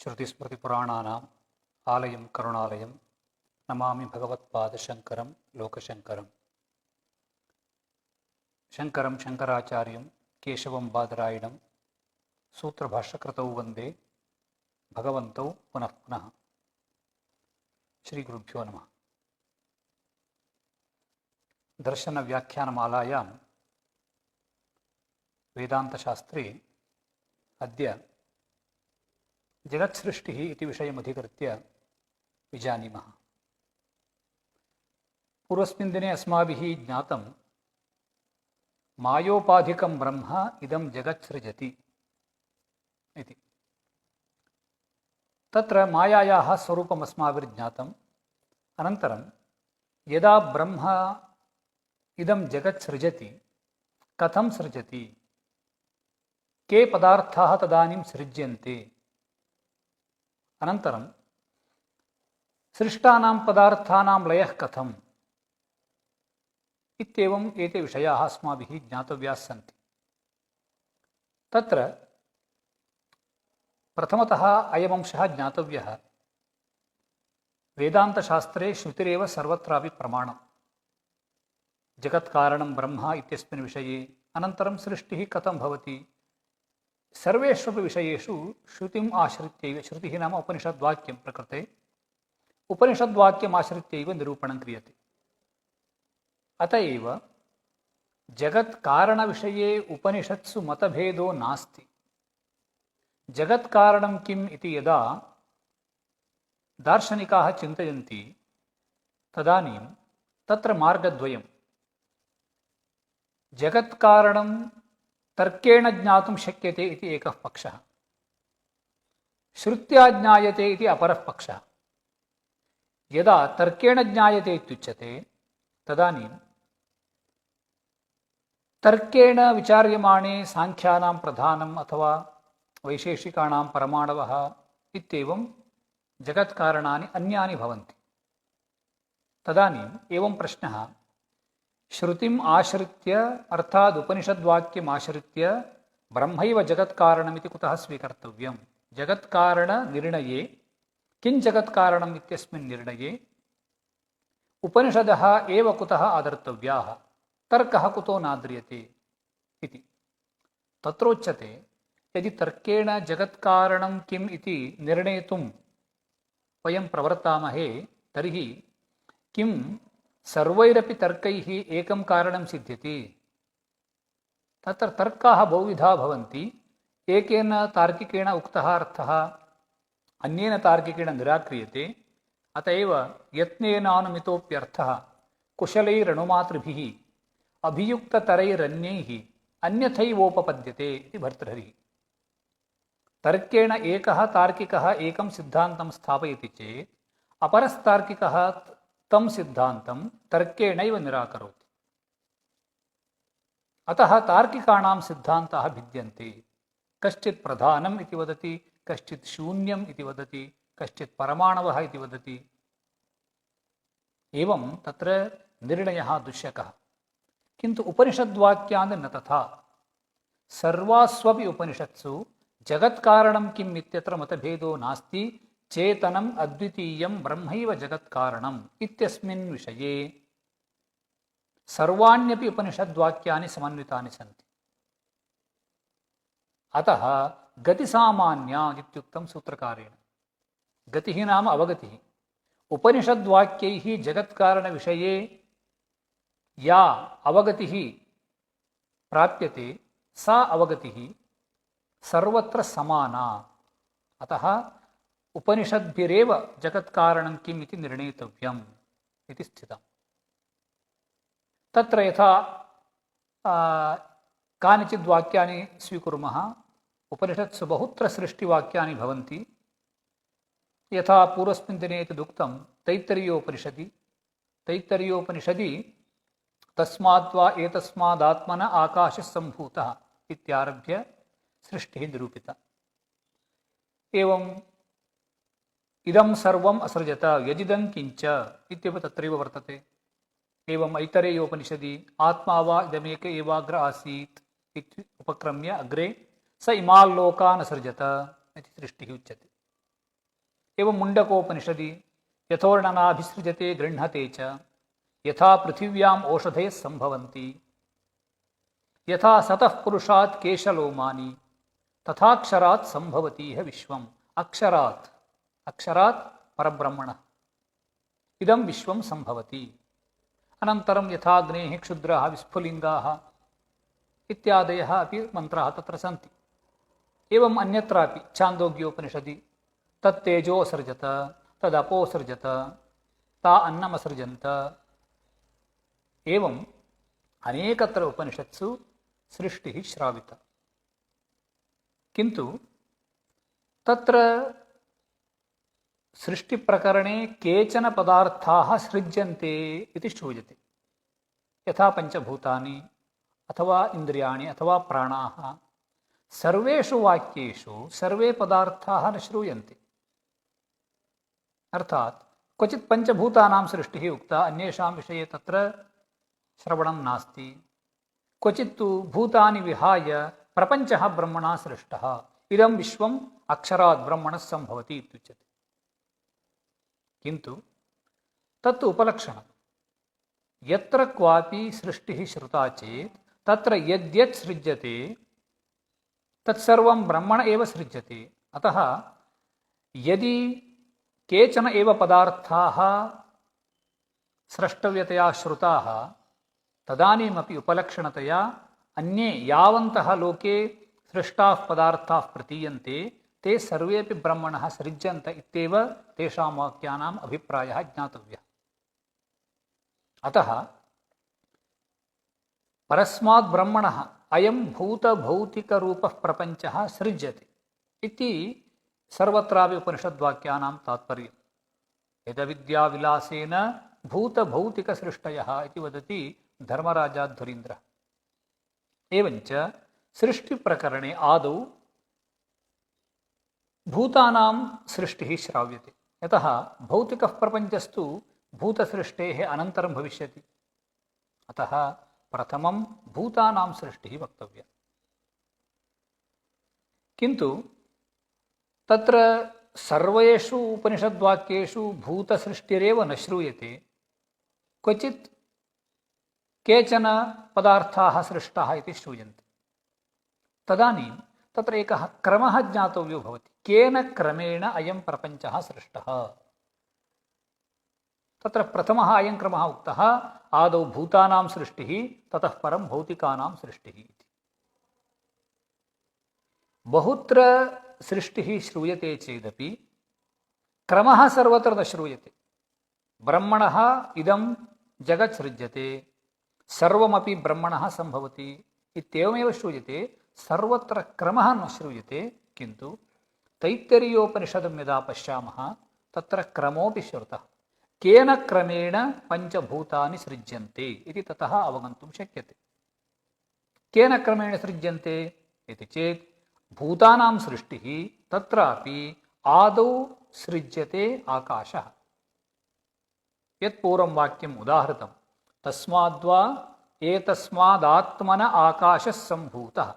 श्रुतिस्मृतिपुराणानाम् आलयं करुणालयं नमामि भगवत्पादशङ्करं लोकशङ्करम्। शङ्करं शङ्कराचार्यं केशवं बादरायणं सूत्रभाष्यकृतौ वन्दे भगवन्तौ पुनः पुनः। श्रीगुरुभ्यो नमः। दर्शनव्याख्यानमालायां वेदान्तशास्त्रे अद्य जगत्सृष्टिः इति विषयमधिकृत्य विजानीमः। पूर्वस्मिन् दिने अस्माभिः ज्ञातं मायोपाधिकं ब्रह्म इदं जगत्सृजति इति। तत्र मायायाः स्वरूपम् अस्माभिर्ज्ञातम्। अनन्तरं यदा ब्रह्म इदं जगत् सृजति कथं सृजति, के पदार्थाः तदानीं सृज्यन्ते, अनन्तरं सृष्टानां पदार्थानां लयः कथम् इत्येवम् एते विषयाः अस्माभिः ज्ञातव्याः सन्ति। तत्र प्रथमतः अयमंशः ज्ञातव्यः, वेदान्तशास्त्रे श्रुतिरेव सर्वत्रापि प्रमाणम्। जगत्कारणं ब्रह्म इत्यस्मिन् विषये, अनन्तरं सृष्टिः कथं भवति, सर्वेष्वपि विषयेषु श्रुतिम् आश्रित्यैव, श्रुतिः नाम उपनिषद्वाक्यं प्रकृते, उपनिषद्वाक्यम् आश्रित्यैव निरूपणं क्रियते। अत एव जगत्कारणविषये उपनिषत्सु मतभेदो नास्ति। जगत्कारणं किम् इति यदा दार्शनिकाः चिन्तयन्ति तदानीं तत्र मार्गद्वयम्। जगत्कारणं तर्केण ज्ञातुं शक्यते इति एकः पक्षः, श्रुत्या ज्ञायते इति अपरः पक्षः। यदा तर्केण ज्ञायते इत्युच्यते तदानीं तर्केण विचार्यमाणे साङ्ख्यानां प्रधानम् अथवा वैशेषिकाणां परमाणवः इत्येवं जगत्कारणानि अन्यानि भवन्ति। तदानीम् एवं प्रश्नः, श्रुतिम् आश्रित्य अर्थात् उपनिषद्वाक्यम् आश्रित्य ब्रह्मैव जगत्कारणमिति कुतः स्वीकर्तव्यं? जगत्कारणनिर्णये किं जगत्कारणम् इत्यस्मिन् निर्णये उपनिषदः एव कुतः आदर्तव्याः, तर्कः कुतो नाद्रियते इति। तत्रोच्यते, यदि तर्केण जगत्कारणं किम् इति निर्णेतुं वयं प्रवर्तामहे तर्हि किं सर्वैरपि तर्कैः एकं कारणं सिद्ध्यति? तत्र तर्काः बहुविधाः भवन्ति। एकेन तार्किकेण उक्तः अर्थः अन्येन तार्किकेण निराक्रियते। अत एव यत्नेनानुमितोऽप्यर्थः कुशलैरनुमातृभिः अभियुक्ततरैरन्यैः अन्यथैवोपपद्यते इति भर्तृहरिः। तर्केण एकः तार्किकः एकं सिद्धान्तं स्थापयति चेत् अपरस्तार्किकः तं सिद्धान्तं तर्केणैव निराकरोति। अतः तार्किकाणां सिद्धान्ताः भिद्यन्ते। कश्चित् प्रधानम् इति वदति, कश्चित् शून्यम् इति वदति, कश्चित् परमाणवः इति वदति। एवं तत्र निर्णयः दुश्यकः। किन्तु उपनिषद्वाक्यान् न तथा। सर्वास्वपि उपनिषत्सु जगत्कारणं किम् इत्यत्र मतभेदो नास्ति। चेतनम् अद्वितीयं ब्रह्मैव जगत्कारणम् इत्यस्मिन् विषये सर्वाण्यपि उपनिषद्वाक्यानि समन्वितानि सन्ति। अतः गतिसामान्या इत्युक्तं सूत्रकारेण। गतिः नाम अवगतिः। उपनिषद्वाक्यैः जगत्कारणविषये या अवगतिः प्राप्यते सा अवगतिः सर्वत्र समाना। अतः उपनिषद्भिरेव जगत्कारणं किम् इति निर्णेतव्यम् इति स्थितम्। तत्र यथा कानिचित् वाक्यानि स्वीकुर्मः। उपनिषत्सु बहुत्र सृष्टिवाक्यानि भवन्ति। यथा पूर्वस्मिन् दिने यदुक्तं तैत्तरीयोपनिषदि, तैत्तरीयोपनिषदि तस्माद्वा एतस्मादात्मन आकाशः सम्भूतः इत्यारभ्य सृष्टिः निरूपिता। एवं इदं सर्वम् असृजत यदिदं किञ्च इत्यपि तत्रैव वर्तते। एवम् ऐतरेयोपनिषदि आत्मा वा इदमेक एवाग्र आसीत् इति उपक्रम्य अग्रे स इमाल्लोकान् असृजत इति सृष्टिः उच्यते। एवं मुण्डकोपनिषदि यथोर्णनाभिसृजते गृह्णते च यथा पृथिव्याम् ओषधयः सम्भवन्ति यथा सतः पुरुषात् केशलोमानि तथाक्षरात् सम्भवति इह विश्वम्। अक्षरात् अक्षरात् परब्रह्मणः इदं विश्वं सम्भवति। अनन्तरं यथाग्नेः क्षुद्राः विस्फुलिङ्गाः इत्यादयः अपि मन्त्राः तत्र सन्ति। एवम् अन्यत्रापि छान्दोग्योपनिषदि तत्तेजोऽसृजत तदपोऽसृजत ता अन्नमसृजन्त। एवम् अनेकत्र उपनिषत्सु सृष्टिः श्राविता। किन्तु तत्र सृष्टिप्रकरणे केचन पदार्थाः सृज्यन्ते इति श्रूयते। यथा पञ्चभूतानि अथवा इन्द्रियाणि अथवा प्राणाः। सर्वेषु वाक्येषु सर्वे पदार्थाः न श्रूयन्ते। अर्थात् क्वचित् पञ्चभूतानां सृष्टिः उक्ता, अन्येषां विषये तत्र श्रवणं नास्ति। क्वचित् तु भूतानि विहाय प्रपञ्चः ब्रह्मणा सृष्टः, इदं विश्वम् अक्षरात् ब्रह्मणः सम्भवति इत्युच्यते। किन्तु तत् उपलक्षणं। यत्र क्वापि सृष्टिः श्रुता चेत् तत्र यद्यत् सृज्यते तत्सर्वं ब्रह्मण एव सृज्यते। अतः यदि केचन एव पदार्थाः स्रष्टव्यतया श्रुताः तदानीमपि उपलक्षणतया अन्ये यावन्तः लोके सृष्टाः पदार्थाः प्रतीयन्ते ते सर्वेपि ब्रह्मणः सृज्यन्त इत्येव तेषां वाक्यानाम् अभिप्रायः ज्ञातव्यः। अतः परस्मात् ब्रह्मणः अयं भूतभौतिकरूपः प्रपञ्चः सृज्यते इति सर्वत्रापि उपनिषद्वाक्यानां तात्पर्यम्। यदविद्याविलासेन भूतभौतिकसृष्टयः इति वदति धर्मराजाध्वरीन्द्रः। एवञ्च सृष्टिप्रकरणे आदौ भूतानां सृष्टिः श्राव्यते। यतः भौतिकः प्रपञ्चस्तु भूतसृष्टेः अनन्तरं भविष्यति। अतः प्रथमं भूतानां सृष्टिः वक्तव्या। किन्तु तत्र सर्वेषु उपनिषद्वाक्येषु भूतसृष्टिरेव न श्रूयते। क्वचित् केचन पदार्थाः सृष्टाः इति श्रूयन्ते। तदानीं तत्र एकः क्रमः ज्ञातव्यो भवति। केन क्रमेण अयं प्रपञ्चः सृष्टः? तत्र प्रथमः अयं क्रमः उक्तः, आदौ भूतानां सृष्टिः ततः परं भौतिकानां सृष्टिः इति। बहुत्र सृष्टिः श्रूयते चेदपि क्रमः सर्वत्र न श्रूयते। ब्रह्मणः इदं जगत् सृज्यते, सर्वमपि ब्रह्मणः सम्भवति इत्येवमेव श्रूयते। सर्वत्र क्रमः न श्रूयते। किन्तु तैत्तिरीयोपनिषदं यदा पश्यामः तत्र क्रमोऽपि श्रुतः। केन क्रमेण पञ्चभूतानि सृज्यन्ते इति ततः अवगन्तुं शक्यते। केन क्रमेण सृज्यन्ते इति चेत् भूतानां सृष्टिः तत्रापि आदौ सृज्यते आकाशः। यत्पूर्वं वाक्यम् उदाहृतं, तस्माद्वा एतस्मादात्मन आकाशः सम्भूतः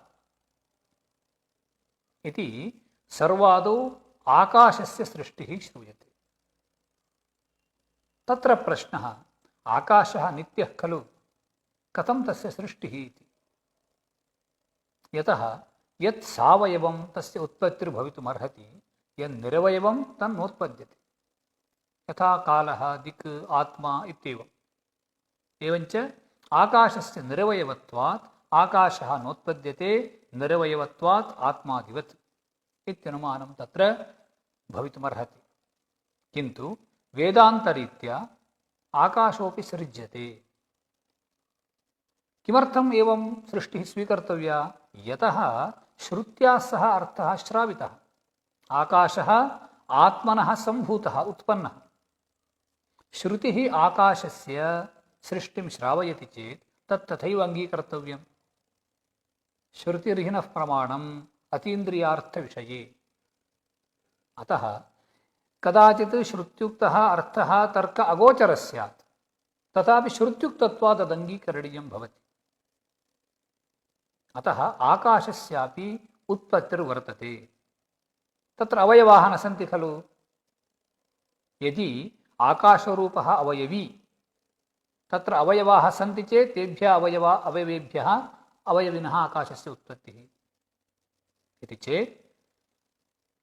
इति सर्वादौ आकाशस्य सृष्टिः श्रूयते। तत्र प्रश्नः, आकाशः नित्यः खलु, कथं तस्य सृष्टिः इति। यतः यत् सावयवं तस्य उत्पत्तिर्भवितुमर्हति, यन्निरवयवं तन्नोत्पद्यते। यथा कालः, दिक्, आत्मा इत्येवम्। एवञ्च आकाशस्य निरवयवत्वात् आकाशः नोत्पद्यते, निरवयवत्वात् आत्मादिवत् इत्यनुमानं तत्र भवितुमर्हति। किन्तु वेदान्तरीत्या आकाशोऽपि सृज्यते। किमर्थम् एवं सृष्टिः स्वीकर्तव्या? यतः श्रुत्या सह अर्थः श्रावितः। आकाशः आत्मनः सम्भूतः, उत्पन्नः। श्रुतिः आकाशस्य सृष्टिं श्रावयति चेत् तत् तथैव अङ्गीकर्तव्यम्। श्रुतिर्हिनः प्रमाणम् अतीन्द्रियार्थविषये। अतः कदाचित् श्रुत्युक्तः अर्थः तर्क अगोचरः स्यात्, तथापि श्रुत्युक्तत्वात् तदङ्गीकरणीयं भवति। अतः आकाशस्यापि उत्पत्तिर्वर्तते। तत्र अवयवाः न सन्ति खलु। यदि आकाशरूपः अवयवी तत्र अवयवाः सन्ति चेत् तेभ्यः अवयवेभ्यः अवयविनः आकाशस्य उत्पत्तिः इति चेत्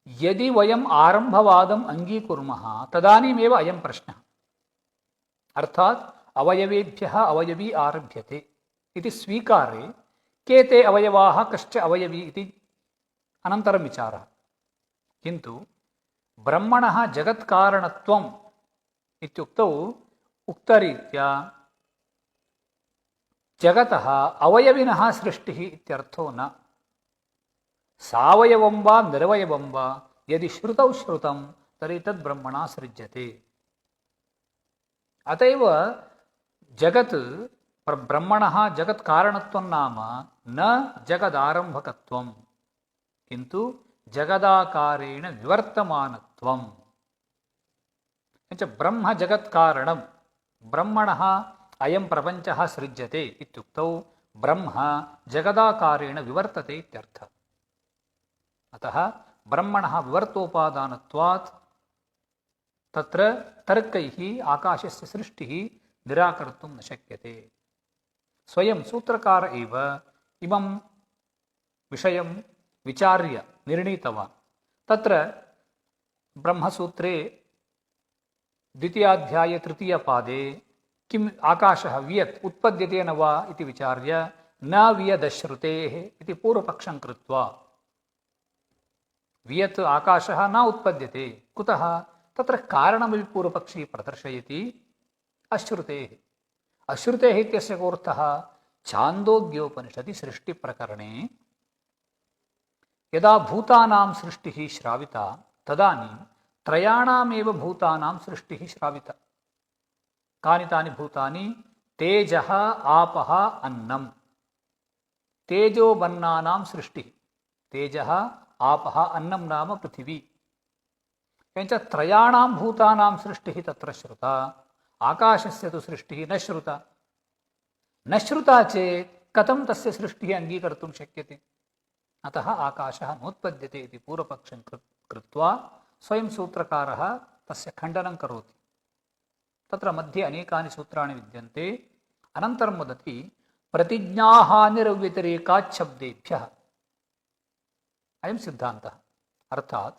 यदि वयम् आरम्भवादम् अङ्गीकुर्मः तदानीमेव अयं प्रश्नः। अर्थात् अवयवेभ्यः अवयवी आरभ्यते इति स्वीकारे के ते अवयवाः कश्च अवयवी इति अनन्तरं विचारः। किन्तु ब्रह्मणः जगत्कारणत्वम् इत्युक्तौ उक्तरीत्या जगतः अवयविनः सृष्टिः इत्यर्थो न। सावयवं वा निरवयवं वा यदि श्रुतौ श्रुतं तर्हि तद् ब्रह्मणा सृज्यते। अतएव जगत् ब्रह्मणः जगत्कारणत्वं नाम न जगदारम्भकत्वं किन्तु जगदाकारेण विवर्तमानत्वम्। ब्रह्म जगत्कारणं ब्रह्मणः अयं प्रपञ्चः सृज्यते इत्युक्तौ ब्रह्म जगदाकारेण विवर्तते इत्यर्थः। अतः ब्रह्मणः विवर्तोपादानत्वात् तत्र तर्कैः आकाशस्य सृष्टिः निराकर्तुं न शक्यते। स्वयं सूत्रकार एव इमं विषयं विचार्य निर्णीतवान्। तत्र ब्रह्मसूत्रे द्वितीयाध्याये तृतीयपादे किम् आकाशः वियत् उत्पद्यते न वा इति विचार्य न वियदश्रुतेः इति पूर्वपक्षं कृत्वा वियत् आकाशः न उत्पद्यते कुतः तत्र कारणमपि पूर्वपक्षी प्रदर्शयति अश्रुतेः। अश्रुतेः इत्यस्य कोऽर्थः छान्दोग्योपनिषदि सृष्टिप्रकरणे यदा भूतानां सृष्टिः श्राविता तदानीं त्रयाणामेव भूतानां सृष्टिः श्राविता। कानि तानि भूतानि? तेजः आपः अन्नम्। तेजोबन्नानां सृष्टिः तेजः आपः अन्नं नाम पृथिवी। एवञ्च त्रयाणां भूतानां सृष्टिः तत्र श्रुता। आकाशस्य तु सृष्टिः न श्रुता। न श्रुता चेत् कथं तस्य सृष्टिः अङ्गीकर्तुं शक्यते? अतः आकाशः नोत्पद्यते इति पूर्वपक्षं कृत्वा स्वयं सूत्रकारः तस्य खण्डनं करोति। तत्र मध्ये अनेकानि सूत्राणि विद्यन्ते। अनन्तरं वदति प्रतिज्ञाहानिरव्यतिरेकात् शब्देभ्यः। अयं सिद्धान्तः। अर्थात्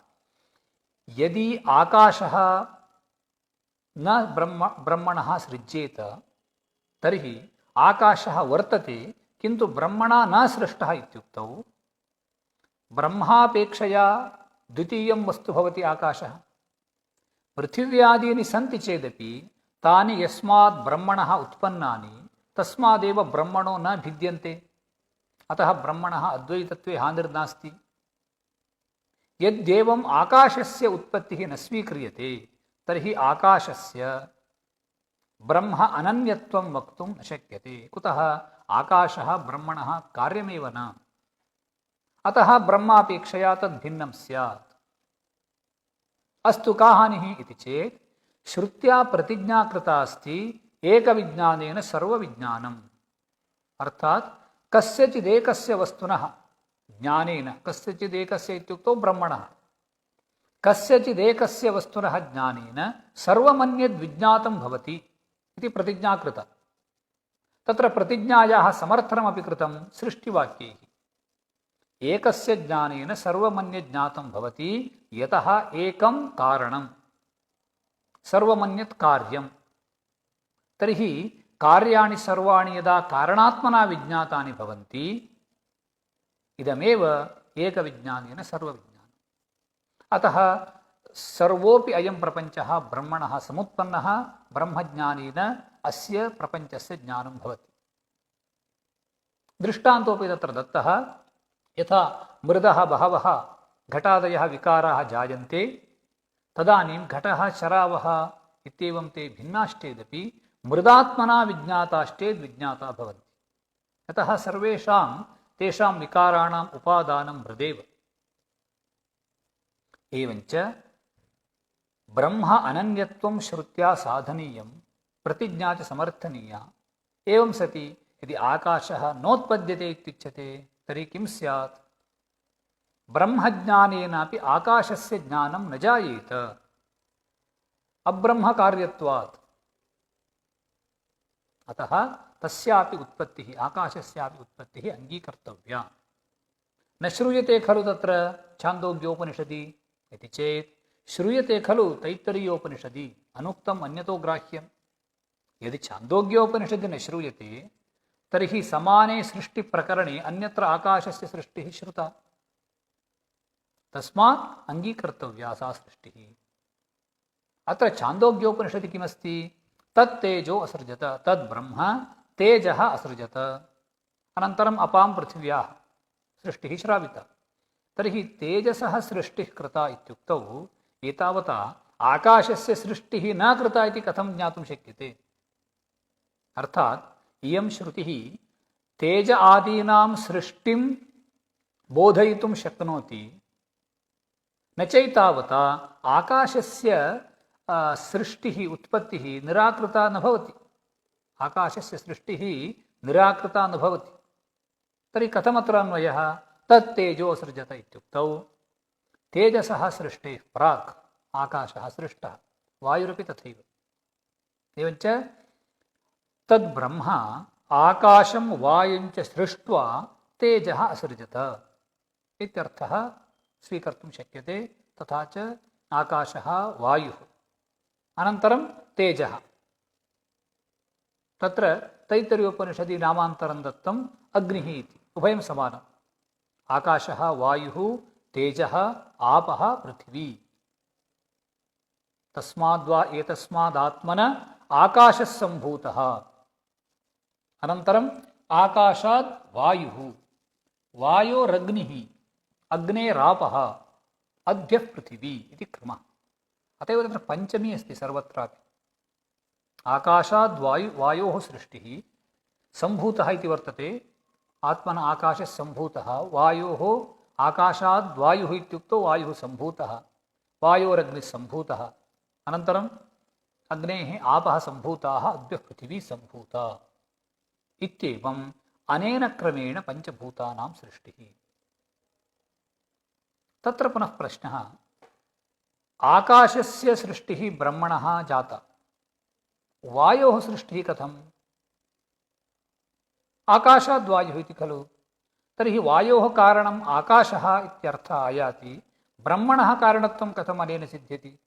यदि आकाशः न ब्रह्मणः सृज्येत तर्हि आकाशः वर्तते किन्तु ब्रह्मणा न सृष्टः इत्युक्तौ ब्रह्मापेक्षया द्वितीयं वस्तु भवति आकाशः। पृथिव्यादीनि सन्ति चेदपि तानि यस्मात् ब्रह्मणः उत्पन्नानि तस्मादेव ब्रह्मणो न भिद्यन्ते। अतः ब्रह्मणः अद्वैतत्वे हानिर्नास्ति। यद्येवम् आकाशस्य उत्पत्तिः न स्वीक्रियते तर्हि आकाशस्य ब्रह्म अनन्यत्वं वक्तुं न शक्यते। कुतः? आकाशः ब्रह्मणः कार्यमेव न। अतः ब्रह्मापेक्षया तद्भिन्नं स्यात्। अस्तु का हानिः इति चेत् श्रुत्या प्रतिज्ञा कृता अस्ति एकविज्ञानेन सर्वविज्ञानम्। अर्थात् कस्यचिदेकस्य वस्तुनः ज्ञानेन कस्यचिदेकस्य इत्युक्तौ ब्रह्मणः कस्यचिदेकस्य वस्तुनः ज्ञानेन सर्वमन्यद्विज्ञातं भवति इति प्रतिज्ञा कृता। तत्र प्रतिज्ञायाः समर्थनमपि कृतं सृष्टिवाक्यैः। एकस्य ज्ञानेन सर्वमन्यज्ञातं भवति यतः एकं कारणं सर्वमन्यत् कार्यं। तर्हि कार्याणि सर्वाणि यदा कारणात्मना विज्ञातानि भवन्ति इदमेव एकविज्ञानेन सर्वविज्ञानम्। अतः सर्वोऽपि अयं प्रपञ्चः ब्रह्मणः समुत्पन्नः। ब्रह्मज्ञानेन अस्य प्रपञ्चस्य ज्ञानं भवति। दृष्टान्तोऽपि तत्र दत्तः। यथा मृदः बहवः घटादयः विकाराः जायन्ते तदानीं घटः शरावः इत्येवं ते भिन्नाश्चेदपि मृदात्मना विज्ञाताश्चेद् विज्ञाता भवन्ति। यतः सर्वेषां तेषां विकाराणाम् उपादानं मृदेव। एवञ्च ब्रह्म अनन्यत्वं श्रुत्या साधनीयं प्रतिज्ञा च समर्थनीया। एवं सति यदि आकाशः नोत्पद्यते इत्युच्यते तर्हि किं स्यात्? ब्रह्मज्ञानेनापि आकाशस्य ज्ञानं न जायेत। अब्रह्म कार्यत्वात् अतः तस्यापि उत्पत्तिः आकाशस्यापि उत्पत्तिः अङ्गीकर्तव्या। न श्रूयते खलु तत्र छान्दोग्योपनिषदि इति चेत् श्रूयते खलु तैत्तरीयोपनिषदि अनुक्तम् अन्यतो ग्राह्यम्। यदि छान्दोग्योपनिषदि न श्रूयते तर्हि समाने सृष्टिप्रकरणे अन्यत्र आकाशस्य सृष्टिः श्रुता, तस्मात् अङ्गीकर्तव्या सा सृष्टिः। अत्र छान्दोग्योपनिषदि किमस्ति? तत्तेजो असृजत, तद्ब्रह्म तेजः असृजत, अनन्तरम् अपां पृथिव्याः सृष्टिः श्राविता। तर्हि तेजसः सृष्टिः कृता इत्युक्तौ एतावता आकाशस्य सृष्टिः न कृता इति कथं ज्ञातुं शक्यते? अर्थात् इयं श्रुतिः तेज आदीनां सृष्टिं बोधयितुं शक्नोति, न चैतावता आकाशस्य सृष्टिः उत्पत्तिः निराकृता न भवति। आकाशस्य सृष्टिः निराकृता न भवति। तर्हि कथमत्र अन्वयः? तत्तेजो सृजत इत्युक्तौ तेजसः सृष्टेः प्राक् आकाशः सृष्टः, वायुरपि तथैव। एवञ्च तद्ब्रह्म आकाशं वायुञ्च सृष्ट्वा तेजः असृजत इत्यर्थः स्वीकर्तुं शक्यते। तथा च आकाशः वायुः अनन्तरं तेजः। तत्र तैत्तरीयोपनिषदि नामान्तरं दत्तम् अग्निः इति, उभयं समानम्। आकाशः वायुः तेजः आपः पृथिवी। तस्माद्वा एतस्मादात्मन आकाशः सम्भूतः, अनन्तरम् आकाशात् वायुः, वायोरग्निः, अग्नेरापः, अद्यः पृथिवी इति क्रमः। अत एव तत्र पञ्चमी अस्ति सर्वत्रापि। आकाशाद् वायोः सृष्टिः सम्भूतः इति वर्तते। आत्मन आकाशः सम्भूतः, वायोः आकाशाद् वायुः इत्युक्तौ वायुः सम्भूतः, वायोरग्निः सम्भूतः, अनन्तरम् अग्नेः आपः सम्भूताः, अद्यः पृथिवी सम्भूता इत्येवम् अनेन क्रमेण पञ्चभूतानां सृष्टिः। तत्र पुनः प्रश्नः, आकाशस्य सृष्टिः ब्रह्मणः जाता, वायोः सृष्टिः कथम्? आकाशाद् वायुः इति खलु। तर्हि वायोः कारणम् आकाशः इत्यर्थः आयाति, ब्रह्मणः कारणत्वं कथम् अनेन सिद्ध्यति?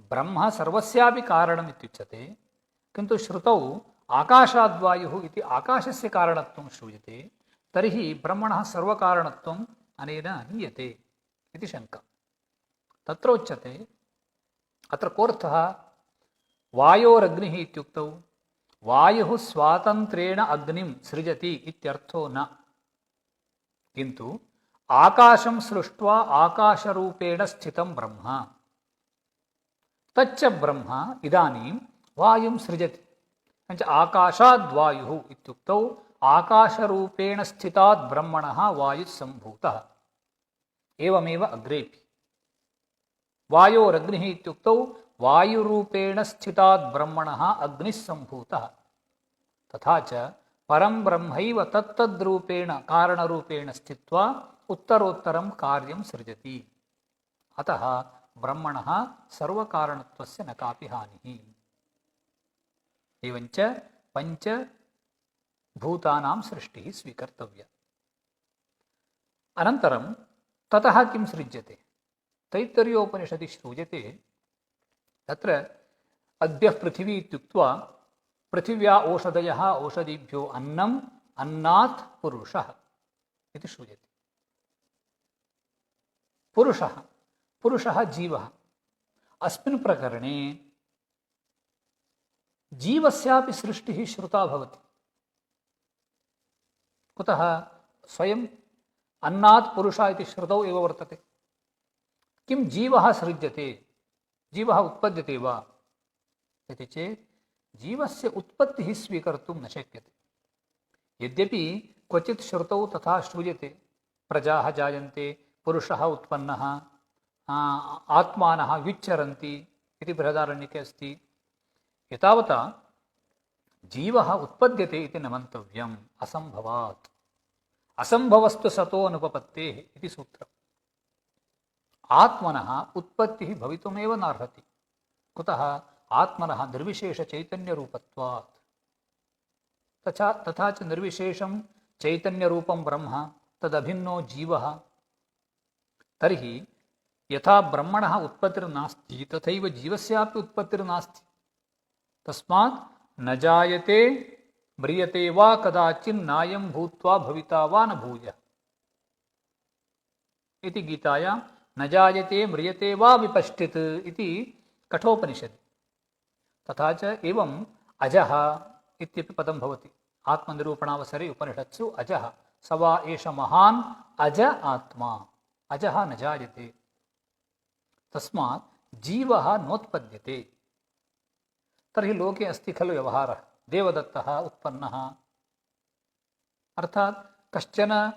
ब्रह्म सर्वस्यापि कारणम् इत्युच्यते, किन्तु श्रुतौ आकाशाद्वायुः इति आकाशस्य कारणत्वं श्रूयते। तर्हि ब्रह्मणः सर्वकारणत्वम् अनेन हीयते इति शङ्का। तत्र उच्यते, अत्र कोऽर्थः? वायोरग्निः इत्युक्तौ वायुः स्वातन्त्र्येण अग्निं सृजति इत्यर्थो न, किन्तु आकाशं सृष्ट्वा आकाशरूपेण स्थितं ब्रह्म, तच्च ब्रह्म इदानीं वायुं सृजति। आकाशाद्वायुः इत्युक्तौ आकाशरूपेण स्थितात् ब्रह्मणः वायुः सम्भूतः। एवमेव अग्रेपि वायोरग्निः इत्युक्तौ वायुरूपेण स्थितात् ब्रह्मणः अग्निः सम्भूतः। तथा च परं ब्रह्मैव तत्तद्रूपेण कारणरूपेण स्थित्वा उत्तरोत्तरं कार्यं सृजति। अतः ब्रह्मणः सर्वकारणत्वस्य न कापि हानिः। एवञ्च पञ्चभूतानां सृष्टिः स्वीकर्तव्या। अनन्तरं ततः किं सृज्यते? तैत्तरीयोपनिषदि श्रूयते, तत्र अद्यः पृथिवी इत्युक्त्वा पृथिव्या ओषधयः, ओषधीभ्यो अन्नम्, अन्नात् पुरुषः इति श्रूयते। पुरुषः जीवः। अस्मिन् प्रकरणे जीवस्यापि सृष्टिः श्रुता भवति। कुतः? स्वयं अन्नात् पुरुषः इति श्रुतौ एव वर्तते। किं जीवः सृज्यते, जीवः उत्पद्यते वा इति चेत् जीवस्य उत्पत्तिः स्वीकर्तुं न शक्यते। यद्यपि क्वचित् श्रुतौ तथा श्रूयते, प्रजाः जायन्ते, पुरुषः उत्पन्नः, आत्मानः विच्चरन्ति इति बृहदारण्यके अस्ति। एतावता जीवः उत्पद्यते इति न मन्तव्यम्, असम्भवात्। असम्भवस्तु सतो अनुपपत्तेः इति सूत्रम्। आत्मनः उत्पत्तिः भवितुमेव नार्हति। कुतः आत्मनः निर्विशेषचैतन्यरूपत्वात्। तथा च निर्विशेषं चैतन्यरूपं ब्रह्म तदभिन्नो जीवः। तर्हि यथा ब्रह्मणः उत्पत्तिर्नास्ति तथैव जीवस्यापि उत्पत्तिर्नास्ति। तस्मात् न जायते म्रियते वा कदाचिन्नायं भूत्वा भविता वा न भूयः इति गीतायां न जायते म्रियते वा विपश्चित् इति कठोपनिषदि। तथा च एवम् अजः इत्यपि पदं भवति आत्मनिरूपणावसरे उपनिषत्सु। अजः स वा एष महान् अज आत्मा, अजः न जायते। तस्मात् जीवः नोत्पद्यते। तर्हि लोके अस्ति खलु व्यवहारः, देवदत्तः उत्पन्नः, अर्थात् कश्चन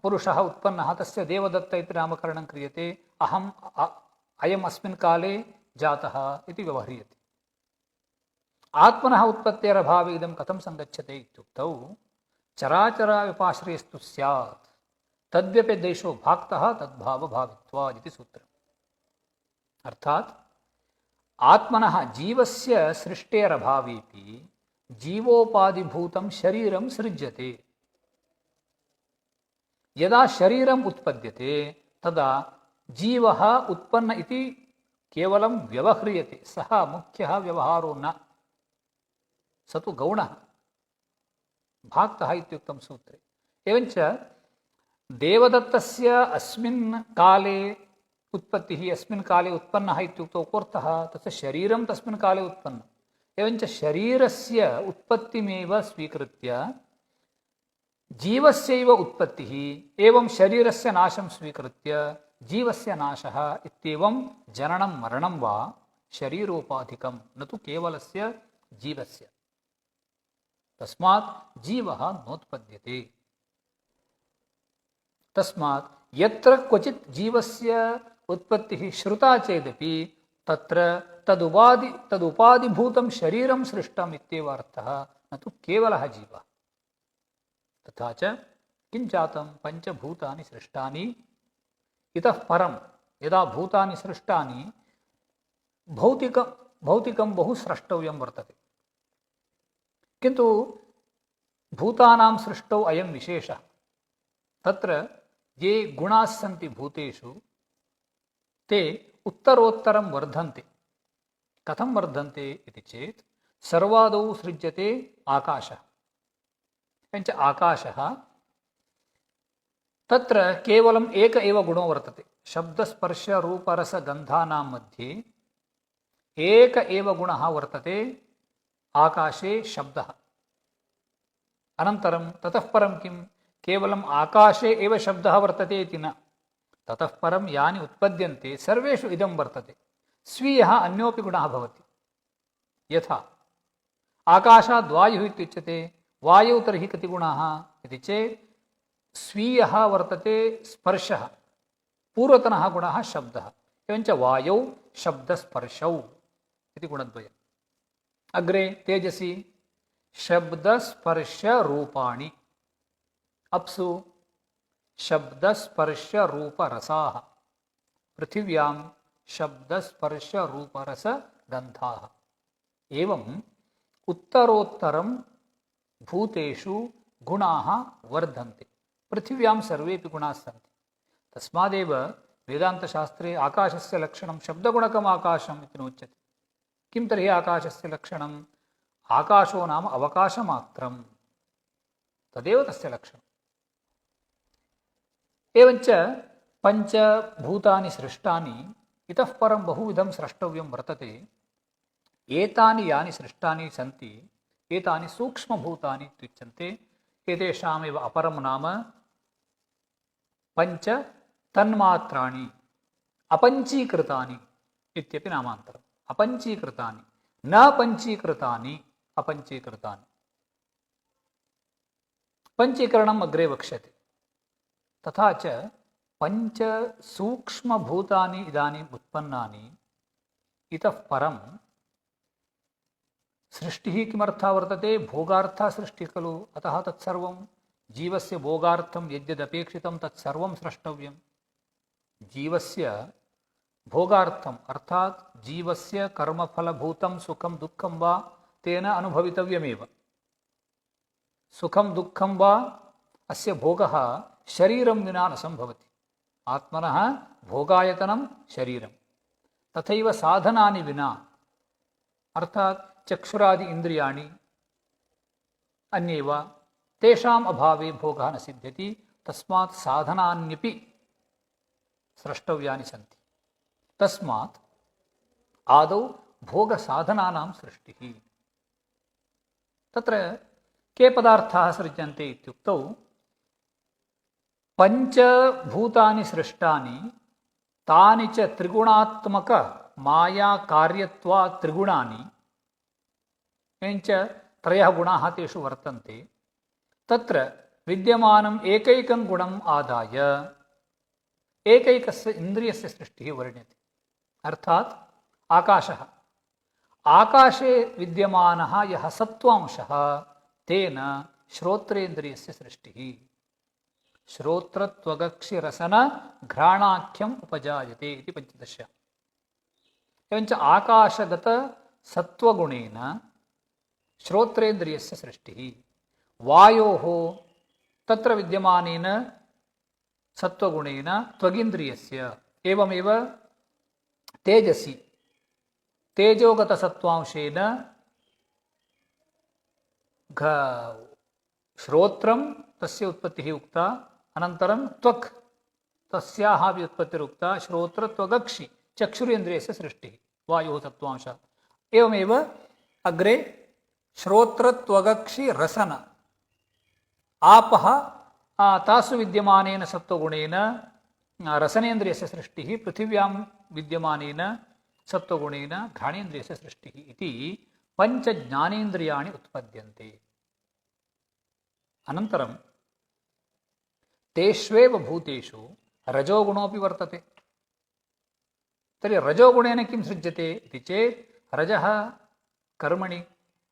पुरुषः उत्पन्नः, तस्य देवदत्त इति नामकरणं क्रियते, अयम् अस्मिन् काले जातः इति व्यवह्रियते। आत्मनः उत्पत्तेरभावे इदं कथं सङ्गच्छते इत्युक्तौ चराचरव्यपाश्रयस्तु स्यात् तद्व्यपदेशो भाक्तः तद्भावभावित्वात् इति सूत्रम्। अर्थात् आत्मनः जीवस्य सृष्टेरभावेपि जीवोपाधिभूतं शरीरं सृज्यते। यदा शरीरम् उत्पद्यते तदा जीवः उत्पन्न इति केवलं व्यवह्रियते, सः मुख्यः व्यवहारो न, स तु गौणः भाक्तः इत्युक्तं सूत्रे। एवञ्च देवदत्तस्य अस्मिन् काले उत्पत्तिः, अस्मिन् काले उत्पन्नः इत्युक्तौ कोऽर्थः? तस्य शरीरं तस्मिन् काले उत्पन्नम्। एवञ्च शरीरस्य उत्पत्तिमेव स्वीकृत्य जीवस्यैव उत्पत्तिः, एवं शरीरस्य नाशं स्वीकृत्य जीवस्य नाशः इत्येवं जननं मरणं वा शरीरोपाधिकं, न तु केवलस्य जीवस्य। तस्मात् जीवः नोत्पद्यते। तस्मात् यत्र क्वचित् जीवस्य उत्पत्तिः श्रुता चेदपि तत्र तदुपाधिभूतं शरीरं सृष्टम् इत्येव अर्थः, न तु केवलः जीवः। तथा च किं जातं? पञ्चभूतानि सृष्टानि इतः परं यदा भूतानि सृष्टानि भौतिकं बहु स्रष्टव्यं वर्तते। किन्तु भूतानां सृष्टौ अयं विशेषः, तत्र ये गुणाः सन्ति भूतेषु ते उत्तरोत्तरं वर्धन्ते। कथं वर्धन्ते इति चेत् सर्वादौ सृज्यते आकाशः। एवञ्च आकाशः तत्र केवलम् एक एव गुणो वर्तते, शब्दस्पर्शरूपरसगन्धानां मध्ये एक एव गुणः वर्तते आकाशे, शब्दः। अनन्तरं ततः परं किं? केवलम् आकाशे एव शब्दः वर्तते इति न, ततः परं यानि उत्पद्यन्ते सर्वेषु इदं वर्तते। स्वीयः अन्योपि गुणः भवति। यथा आकाशाद् वायुः इत्युच्यते, वायौ तर्हि कति गुणाः इति चेत् स्वीयः वर्तते स्पर्शः, पूर्वतनः गुणः शब्दः। एवञ्च वायौ शब्दस्पर्शौ इति गुणद्वयम्। अग्रे तेजसि शब्दस्पर्शरूपाणि, अप्सु शब्दस्पर्शरूपरसाः, पृथिव्यां शब्दस्पर्शरूपरसगन्धाः। एवम् उत्तरोत्तरं भूतेषु गुणाः वर्धन्ते। पृथिव्यां सर्वेपि गुणाः सन्ति। तस्मादेव वेदान्तशास्त्रे आकाशस्य लक्षणं शब्दगुणकम् आकाशम् इति नोच्यते। किं तर्हि आकाशस्य लक्षणम्? आकाशो नाम अवकाशमात्रं, तदेव तस्य लक्षणम्। एवञ्च पञ्चभूतानि सृष्टानि इतः परं बहुविधं स्रष्टव्यं वर्तते। एतानि यानि सृष्टानि सन्ति एतानि सूक्ष्मभूतानि इत्युच्यन्ते। एतेषामेव अपरं नाम पञ्च तन्मात्राणि, अपञ्चीकृतानि इत्यपि नामान्तरम्। अपञ्चीकृतानि, न पञ्चीकृतानि, अपञ्चीकृतानि। पञ्चीकरणम् अग्रे वक्ष्यते। तथा च पञ्च सूक्ष्मभूतानि इदानीम् उत्पन्नानि। इतः परं सृष्टिः किमर्थः वर्तते? भोगार्थः सृष्टिः खलु। अतः तत्सर्वं जीवस्य भोगार्थं यद्यदपेक्षितं तत्सर्वं स्रष्टव्यं। जीवस्य भोगार्थम अर्थात जीवस्य कर्मफलभूतं सुखं दुःखं वा तेन अनुभवितव्यमेव। सुखं दुःखं वा अस्य भोगः शरीरं विना न सम्भवति। आत्मनः भोगायतनं शरीरं। तथैव साधनानि विना अर्थात चक्षुरादि इन्द्रियाणि अन्येव तेषाम् अभावे भोगः न सिद्ध्यति। तस्मात् साधनान्यपि स्रष्टव्यानि सन्ति। तस्मात् आदौ भोगसाधनानां सृष्टिः। तत्र के पदार्थाः सृज्यन्ते इत्युक्तौ पञ्चभूतानि सृष्टानि तानि च त्रिगुणात्मक माया कार्यत्वात् त्रिगुणानि एवञ्च त्रयः गुणाः तेषु वर्तन्ते। तत्र विद्यमानम् एकैकं गुणम् आदाय एकैकस्य इन्द्रियस्य सृष्टिः वर्ण्यते। अर्थात् आकाशः, आकाशे विद्यमानः यः सत्त्वांशः तेन श्रोत्रेन्द्रियस्य सृष्टिः। श्रोत्रत्वगक्षिरसन घ्राणाख्यम् उपजायते इति पञ्चदश्याम्। एवञ्च आकाशगत सत्त्वगुणेन श्रोत्रेन्द्रियस्य सृष्टिः। वायोः तत्र विद्यमानेन सत्त्वगुणेन त्वगिन्द्रियस्य, एवमेव तेजसि तेजोगतसत्त्वांशेन श्रोत्रं तस्य उत्पत्तिः उक्ता, अनन्तरं त्वक् तस्याः अपि उत्पत्तिरुक्ता, श्रोत्रत्वगक्षि चक्षुरेन्द्रियस्य सृष्टिः वायुः तत्त्वांशः। एवमेव अग्रे श्रोत्रत्वगक्षि रसन आपः तासु विद्यमानेन सत्त्वगुणेन रसनेन्द्रियस्य सृष्टिः, पृथिव्यां विद्यमानेन सत्त्वगुणेन घ्राणेन्द्रियस्य सृष्टिः इति पञ्चज्ञानेन्द्रियाणि उत्पद्यन्ते। अनन्तरं तेष्वेव भूतेषु रजोगुणोऽपि वर्तते। तर्हि रजोगुणेन किं सृज्यते इति चेत् रजः कर्मणि,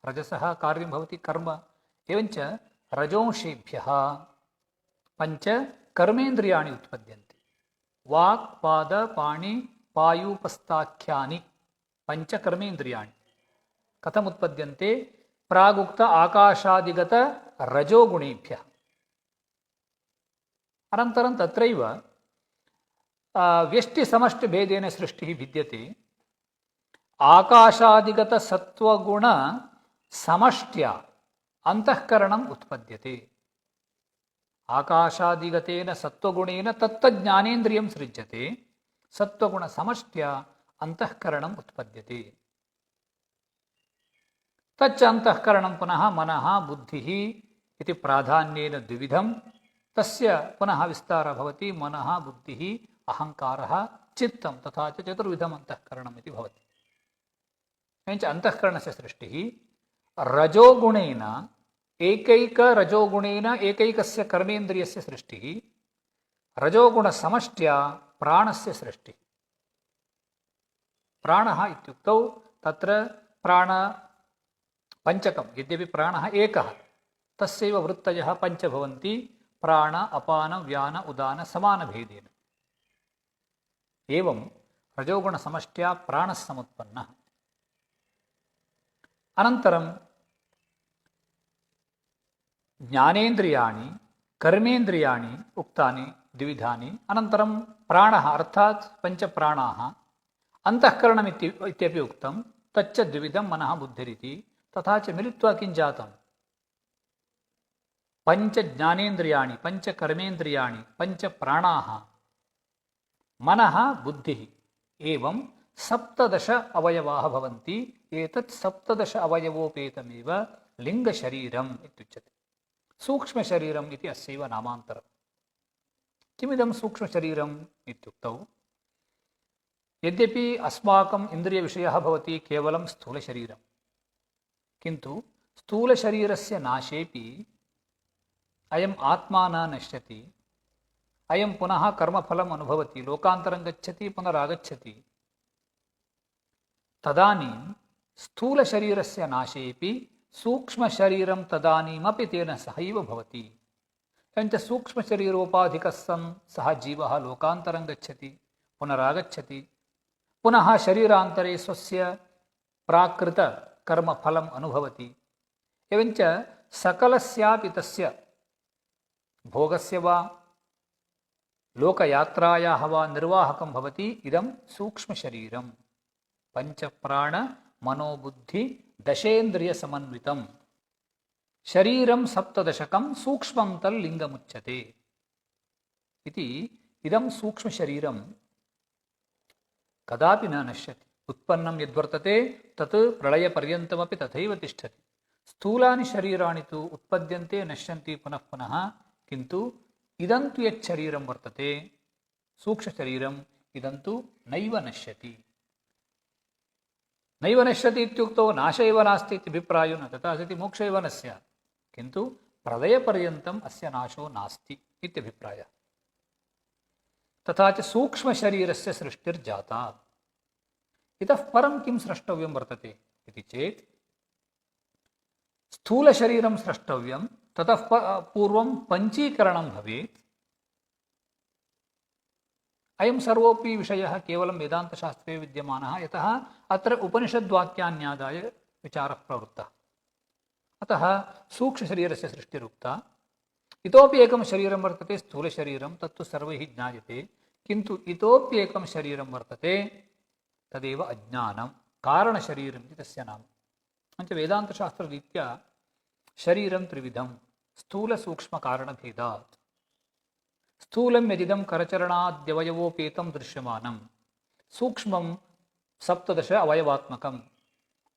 रजसः कार्यं भवति कर्म। एवञ्च रजोंशेभ्यः पञ्च कर्मेन्द्रियाणि उत्पद्यन्ते। वाक् पाद पाणि पायूपस्थाख्यानि पञ्च कर्मेन्द्रियाणि कथम् उत्पद्यन्ते? प्रागुक्त आकाशादिगत रजोगुणेभ्यः। अनन्तरं तत्रैव व्यष्टिसमष्टिभेदेन सृष्टिः भिद्यते। आकाशादिगत सत्त्वगुण समष्ट्या अन्तःकरणम् उत्पद्यते। आकाशादिगतेन सत्त्वगुणेन तत्तज्ञानेन्द्रियं सृज्यते। सत्त्वगुणसमष्ट्या अन्तःकरणम् उत्पद्यते। तच्च अन्तःकरणं पुनः मनः बुद्धिः इति प्राधान्येन द्विविधं। तस्य पुनः विस्तारः भवति। मनः बुद्धिः अहङ्कारः चित्तं तथा च चतुर्विधम् अन्तःकरणम् इति भवति। एवञ्च अन्तःकरणस्य सृष्टिः रजोगुणेन एकैकरजोगुणेन एकैकस्य कर्मेन्द्रियस्य सृष्टिः। रजोगुणसमष्ट्या प्राणस्य सृष्टिः। प्राणः इत्युक्तौ तत्र प्राणपञ्चकं, यद्यपि प्राणः एकः तस्यैव वृत्तयः पञ्च भवन्ति। प्राण अपान व्यान उदान समानभेदेन। एवं रजोगुणसमष्ट्या प्राणः समुत्पन्नः। अनन्तरं ज्ञानेन्द्रियाणि कर्मेन्द्रियाणि उक्तानि द्विविधानि। अनन्तरं प्राणः अर्थात् पञ्चप्राणाः। अन्तःकरणम् इत्यपि उक्तं, तच्च द्विविधं मनः बुद्धिरिति। तथा च मिलित्वा किं जातं? पञ्चज्ञानेन्द्रियाणि पञ्चकर्मेन्द्रियाणि पञ्चप्राणाः मनः बुद्धिः एवं सप्तदश अवयवाः भवन्ति। एतत् सप्तदश अवयवोपेतमेव लिङ्गशरीरम् इत्युच्यते। सूक्ष्मशरीरम् इति अस्यैव नामान्तरम्। किमिदं सूक्ष्मशरीरम् इत्युक्तौ, यद्यपि अस्माकम् इन्द्रियविषयः भवति केवलं स्थूलशरीरं, किन्तु स्थूलशरीरस्य नाशेपि अयम् आत्मा न नश्यति। अयं पुनः कर्मफलम् अनुभवति, लोकान्तरं गच्छति, पुनरागच्छति। तदानीं स्थूलशरीरस्य नाशेपि सूक्ष्मशरीरं तदानीमपि तेन सहैव भवति। एवञ्च सूक्ष्मशरीरोपाधिकः सन् सः जीवः लोकान्तरं गच्छति, पुनरागच्छति। पुनः शरीरान्तरे स्वस्य प्राकृतकर्मफलम् अनुभवति। एवञ्च सकलस्यापि तस्य भोगस्य वा लोकयात्रायाः वा निर्वाहकं भवति इदं सूक्ष्मशरीरं पञ्चप्राण मनोबुद्धि दशेन्द्रियसमन्वितं शरीरं सप्तदशकं सूक्ष्मं तल्लिङ्गमुच्यते इति। इदं सूक्ष्मशरीरं कदापि न नश्यति। उत्पन्नं यद्वर्तते तत् प्रलयपर्यन्तमपि तथैव तिष्ठति। स्थूलानि शरीराणि तु उत्पद्यन्ते नश्यन्ति पुनः पुनः, किन्तु इदं तु यत् शरीरं वर्तते सूक्ष्मशरीरम् इदं तु नैव नश्यति। नैव नश्यति इत्युक्तौ नाश एव नास्ति इति अभिप्रायो न, तथा सति मोक्ष एव न स्यात्, किन्तु प्रलयपर्यन्तम् अस्य नाशो नास्ति इत्यभिप्रायः। तथा च सूक्ष्मशरीरस्य सृष्टिर्जाता। इतः परं किं स्रष्टव्यं वर्तते इति चेत् स्थूलशरीरं स्रष्टव्यं, ततः पूर्वं पञ्चीकरणं भवेत्। अयं सर्वोऽपि विषयः केवलं वेदान्तशास्त्रे विद्यमानः, यतः अत्र उपनिषद्वाक्यान्यादाय विचारः प्रवृत्तः। अतः सूक्ष्मशरीरस्य सृष्टिरुक्ता। इतोपि एकं शरीरं वर्तते स्थूलशरीरं, तत्तु सर्वैः ज्ञायते, किन्तु इतोपि एकं शरीरं वर्तते तदेव अज्ञानं, कारणशरीरम् इति तस्य नाम। अंच वेदान्तशास्त्ररीत्या शरीरं त्रिविधं स्थूलसूक्ष्मकारणभेदात्। स्थूलं यदिदं करचरणाद्यवयवोपेतं दृश्यमानं, सूक्ष्मं सप्तदश अवयवात्मकं,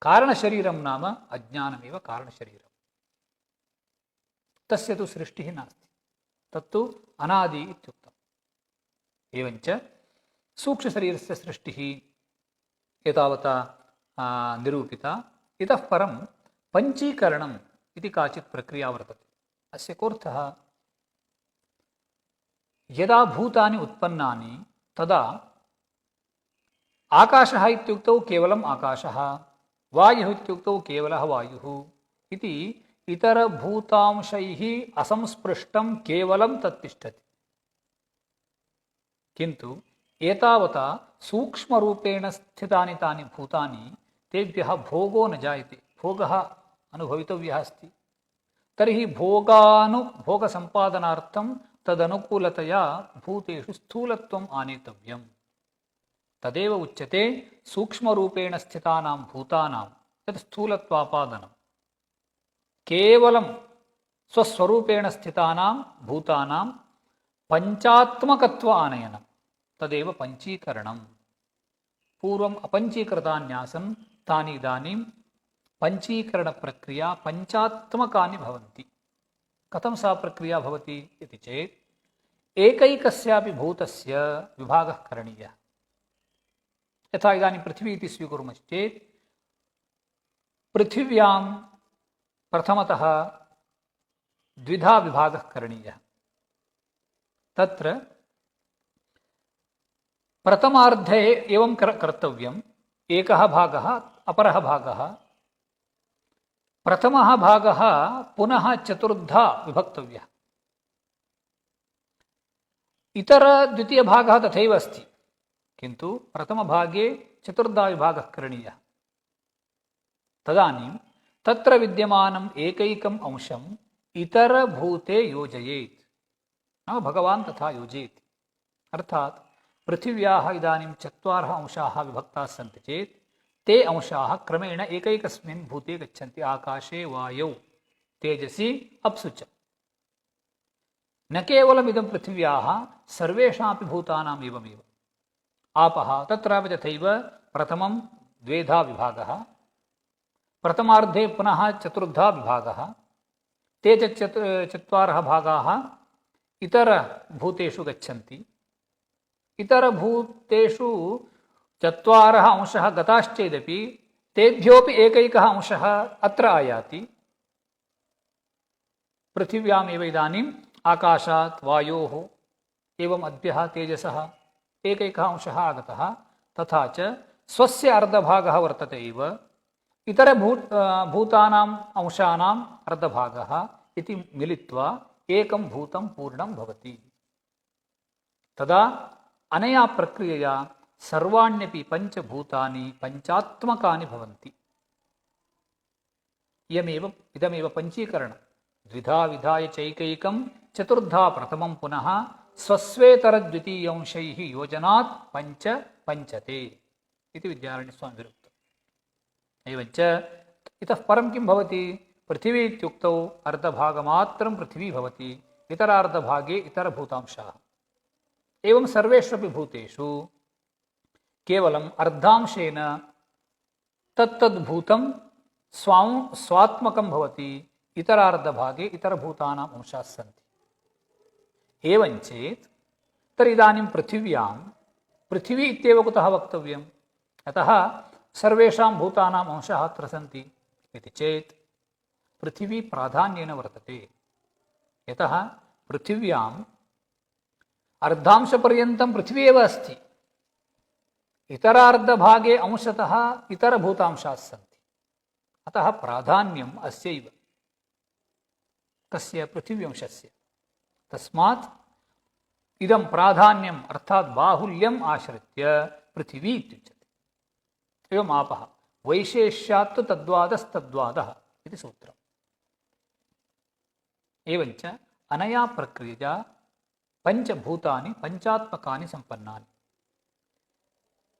कारणशरीरं नाम अज्ञानमेव कारणशरीरं। तस्य तु सृष्टिः नास्ति, तत्तु अनादि इत्युक्तम्। एवञ्च सूक्ष्मशरीरस्य सृष्टिः एतावता निरूपिता। इतः परं पञ्चीकरणम् इति काचित् प्रक्रिया वर्तते। अस्य कोऽर्थः? यदा भूतानि उत्पन्नानि तदा आकाशः इत्युक्तौ केवलम् आकाशः, वायुः इत्युक्तौ केवलः वायुः इति इतरभूतांशैः असंस्पृष्टं केवलं तत्तिष्ठति। किन्तु एतावता सूक्ष्मरूपेण स्थितानि तानि भूतानि, तेभ्यः भोगो न जायते, भोगः अनुभवितव्यः अस्ति। तर्हि भोगसम्पादनार्थं तदनुकूलतया भूतेषु स्थूलत्वम् आनेतव्यम्। तदेव उच्यते सूक्ष्मरूपेण स्थितानां भूतानां तत् स्थूलत्वापादनम्। केवलं स्वस्वरूपेण स्थितानां भूतानां पञ्चात्मकत्व आनयनं, तदेव पञ्चीकरणम्। पूर्वम् अपञ्चीकृतान्यासन्, तानि इदानीं पञ्चीकरणप्रक्रिया पञ्चात्मकानि भवन्ति। कथं सा प्रक्रिया भवति इति चेत् एकैकस्यापि भूतस्य विभागः करणीयः। यथा इदानीं पृथिवी इति स्वीकुर्मश्चेत् पृथिव्यां प्रथमतः द्विधा विभागः करणीयः। तत्र प्रथमार्धे एवं कर्तव्यम्, एकः भागः अपरः भागः। प्रथमः भागः पुनः चतुर्धा विभक्तव्यः। द्वितीयभागः तथैव अस्ति, किन्तु प्रथमभागे चतुर्धा विभागः करणीयः। तदानीं तत्र विद्यमानम् एकैकम् अंशम् इतरभूते योजयेत्, नाम भगवान् तथा योजयेत्। अर्थात् पृथिव्याः इदानीं 4 अंशाः विभक्ताः सन्ति चेत् ते अंशाः क्रमेण एकैकस्मिन् भूते गच्छन्ति, आकाशे, वायौ, तेजसि, अप्सु च। न केवलमिदं पृथिव्याः, सर्वेषामपि भूतानाम् एवमेव। आपः तत्रापि तथैव प्रथमं द्वेधा विभागः, प्रथमार्धे पुनः चतुर्धा विभागः, ते च 4 भागाः इतरभूतेषु गच्छन्ति। इतरभूतेषु 4 अंशः गताश्चेदपि तेभ्योऽपि एकैकः अंशः अत्र आयाति। पृथिव्यामेव इदानीम् आकाशात्, वायोः, एवम् अद्भ्यः तेजसः एकैकः अंशः आगतः। तथा च स्वस्य अर्धभागः वर्तते एव, इतरभूतानाम् अंशानाम् अर्धभागः इति मिलित्वा एकं भूतं पूर्णं भवति। तदा अनया प्रक्रियया सर्वाण्यपि पंचभूतानि पंचात्मकानि भवन्ति। इदमेव पंचीकरण द्विधा विधाय चैकैकं चतुर्धा प्रथमं पुनः स्वस्वेतरद्वितीयंशैः योजनात् पंच पंचते इति विद्यारण्यस्वामिभिरुक्तम्। एवञ्च इतः परं किं भवति? पृथिवी इत्युक्तौ अर्धभागमात्रं पृथिवी भवति, इतरार्धभागे इतरभूतांशाः। एवं सर्वेष्वपि भूतेषु केवलम् अर्धांशेन तत्तद्भूतं स्वात्मकं भवति, इतरार्धभागे इतरभूतानाम् अंशाः सन्ति। एवञ्चेत् तर्हि इदानीं पृथिव्यां पृथिवी इत्येव कुतः वक्तव्यम्? अतः सर्वेषां भूतानाम् अंशाः अत्र सन्ति इति चेत् पृथिवी प्राधान्येन वर्तते। यतः पृथिव्याम् अर्धांशपर्यन्तं पृथिवी एव अस्ति, इतरार्धभागे अंशतः इतरभूतांशाः सन्ति। अतः प्राधान्यम् अस्यैव, कस्य? पृथिव्यंशस्य। तस्मात् इदं प्राधान्यम् अर्थात् बाहुल्यम् आश्रित्य पृथिवी इत्युच्यते। एवम् आपः वैशेष्यात्तु तद्वादस्तद्वादः इति सूत्रम्। एवञ्च अनया प्रक्रिया पंचभूतानि पंचात्मकानि सम्पन्नानि।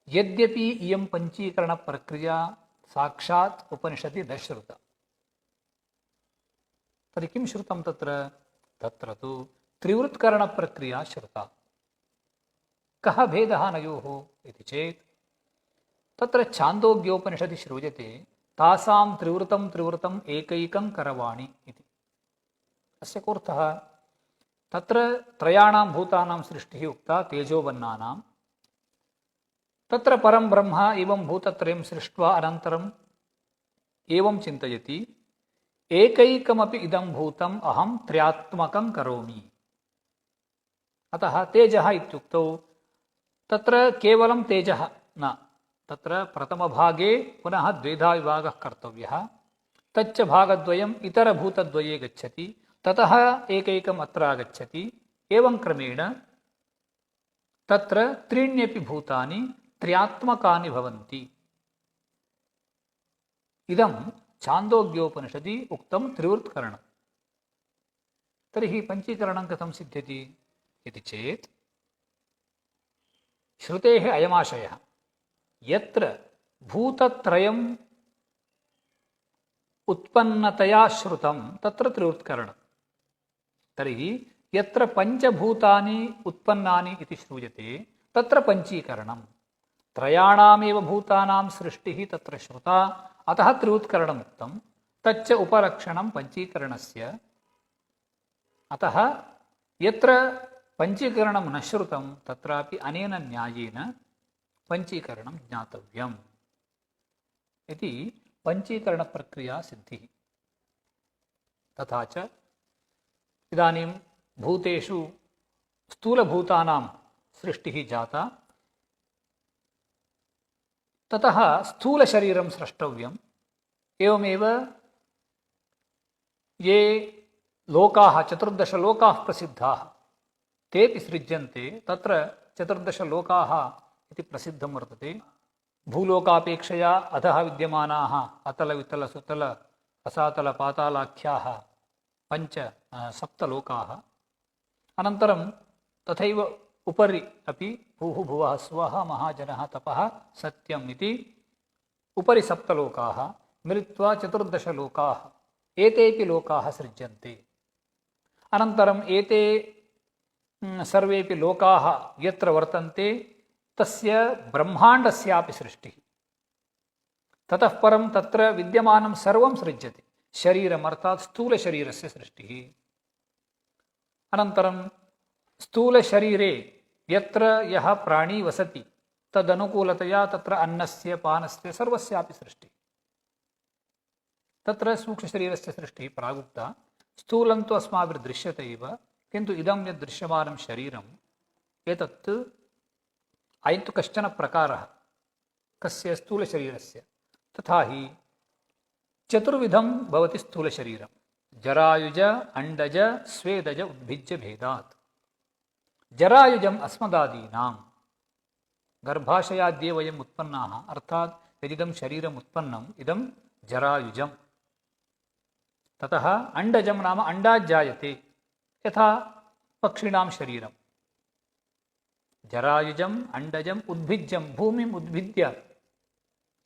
यद्यपि इयं पंचीकरणप्रक्रिया साक्षात् उपनिषदि न श्रुता, तर्हि किं श्रुतं तत्र? तत्र तु त्रिवृत्करणप्रक्रिया श्रुता। कः भेदः अनयोः इति चेत् तत्र छान्दोग्योपनिषदि श्रूयते तासां त्रिवृतं त्रिवृतम् एकैकं करवाणि इति। अस्य कोऽर्थः? तत्र त्रयाणां भूतानां सृष्टिः उक्ता तेजोवन्नानां। तत्र परं ब्रह्म एवं भूतत्रयं सृष्ट्वा अनन्तरम् एवं चिन्तयति, एकैकमपि इदं भूतम् अहं त्र्यात्मकं करोमि। अतः तेजः इत्युक्तौ तत्र केवलं तेजः न, तत्र प्रथमभागे पुनः द्विधा विभागः कर्तव्यः। तच्च भागद्वयम् इतरभूतद्वये गच्छति, ततः एकैकम् अत्र आगच्छति। एवं क्रमेण तत्र त्रीण्यपि भूतानि त्र्यात्मकानि भवन्ति। इदं छान्दोग्योपनिषदि उक्तं त्रिवृत्करणम्। तर्हि पञ्चीकरणं कथं सिद्ध्यति इति चेत् श्रुतेः अयमाशयः, यत्र भूतत्रयम् उत्पन्नतया श्रुतं तत्र त्रिवृत्करणम्। तर्हि यत्र पंचभूतानि उत्पन्नानि इति श्रूयते तत्र पञ्चीकरणम्। त्रयाणामेव भूतानां सृष्टिः तत्र श्रुता, अतः त्रिवृत्करणम् उक्तं। तच्च उपलक्षणं पञ्चीकरणस्य। अतः यत्र पञ्चीकरणं न श्रुतं तत्रापि अनेन न्यायेन पञ्चीकरणं ज्ञातव्यम् इति पञ्चीकरणप्रक्रिया सिद्धिः। तथा च इदानीं भूतेषु स्थूलभूतानां सृष्टिः जाता, ततः स्थूलशरीरं स्रष्टव्यम्। एवमेव ये लोकाः 14 लोकाः प्रसिद्धाः तेऽपि सृज्यन्ते। तत्र 14 लोकाः इति प्रसिद्धं वर्तते। भूलोकापेक्षया अधः विद्यमानाः अतल वितल सुतल असातल पातालाख्याः 7 लोकाः। अनन्तरं तथैव उपरि अपि भूः भुवः स्वः महाजनः तपः सत्यम् इति उपरि 7 लोकाः मिलित्वा 14 लोकाः। एतेपि लोकाः सृज्यन्ते। अनन्तरम् एते सर्वेपि लोकाः यत्र वर्तन्ते तस्य ब्रह्माण्डस्यापि सृष्टिः। ततः परं तत्र विद्यमानं सर्वं सृज्यते। शरीरम् अर्थात् स्थूलशरीरस्य सृष्टिः। अनन्तरं स्थूलशरीरे यत्र यः प्राणी वसति तदनुकूलतया तत्र अन्नस्य पानस्य सर्वस्यापि सृष्टिः। तत्र सूक्ष्मशरीरस्य सृष्टिः प्रागुक्ता। स्थूलं तु अस्माभिर्दृश्यते एव, किन्तु इदं यद् दृश्यमानं शरीरम् एतत् अयं तु कश्चन प्रकारः कस्य? स्थूलशरीरस्य। तथा हि चतुर्विधं भवति स्थूलशरीरं। जरायुज अण्डज स्वेदज उद्भिज्य भेदात्। जरायुजम् अस्मदादीनां गर्भाशयाद्ये वयम् उत्पन्नाः अर्थात् यदिदं शरीरम् उत्पन्नम् इदं जरायुजम् ततः अंडजं नाम अंडात् जायते यथा पक्षिणां शरीरम् जरायुजम् अंडजम् उद्भिज्यं भूमिम् उद्भिद्य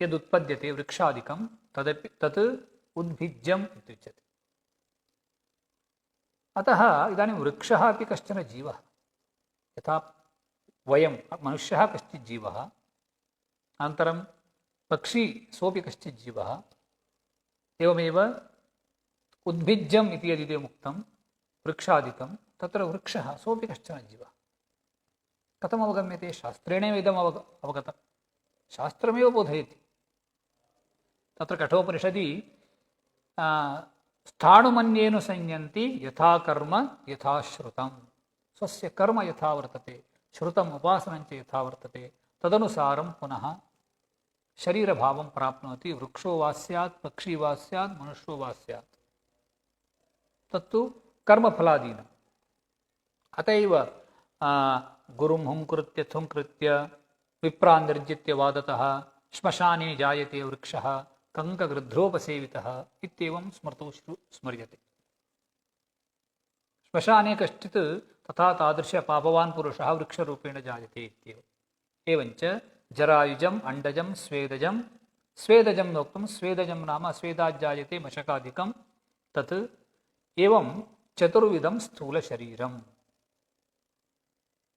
यदुत्पद्यते वृक्षादिकं तत् उद्भिज्यम् इत्युच्यते। अतः इदानीं वृक्षः अपि कश्चन जीवः यथा वयं मनुष्यः कश्चित् जीवः अनन्तरं पक्षी सोऽपि कश्चित् जीवः एवमेव उद्भिज्यम् इति यदिदम् उक्तं वृक्षादिकं तत्र वृक्षः सोऽपि कश्चन जीवः कथम् अवगम्यते शास्त्रेणैव इदम् अवगतं शास्त्रमेव बोधयति। तत्र कठोपनिषदि स्थाणुमन्येन संयन्ति यथा कर्म यथा श्रुतं स्वस्य कर्म यथा वर्तते श्रुतम् उपासनं च यथा वर्तते तदनुसारं पुनः शरीरभावं प्राप्नोति वृक्षो वा स्यात् पक्षी वा स्यात् मनुष्यो वा स्यात् तत्तु कर्मफलादीनम्। अत एव गुरुं हुंकृत्य थुंकृत्य विप्रान् निर्जित्य वादतः श्मशाने जायते वृक्षः कंकगृध्रोपसेवितः इत्येवं स्मृतौ स्मर्यते। श्मशाने कश्चित् तथा तादृश पापवान् पुरुषः वृक्षरूपेण जायते इत्येव। एवञ्च जरायुजम् अंडजं स्वेदजं स्वेदजं नोक्तं स्वेदजं नाम स्वेदाज्जायते मशकादिकं तत् एवं चतुर्विधं स्थूलशरीरम्।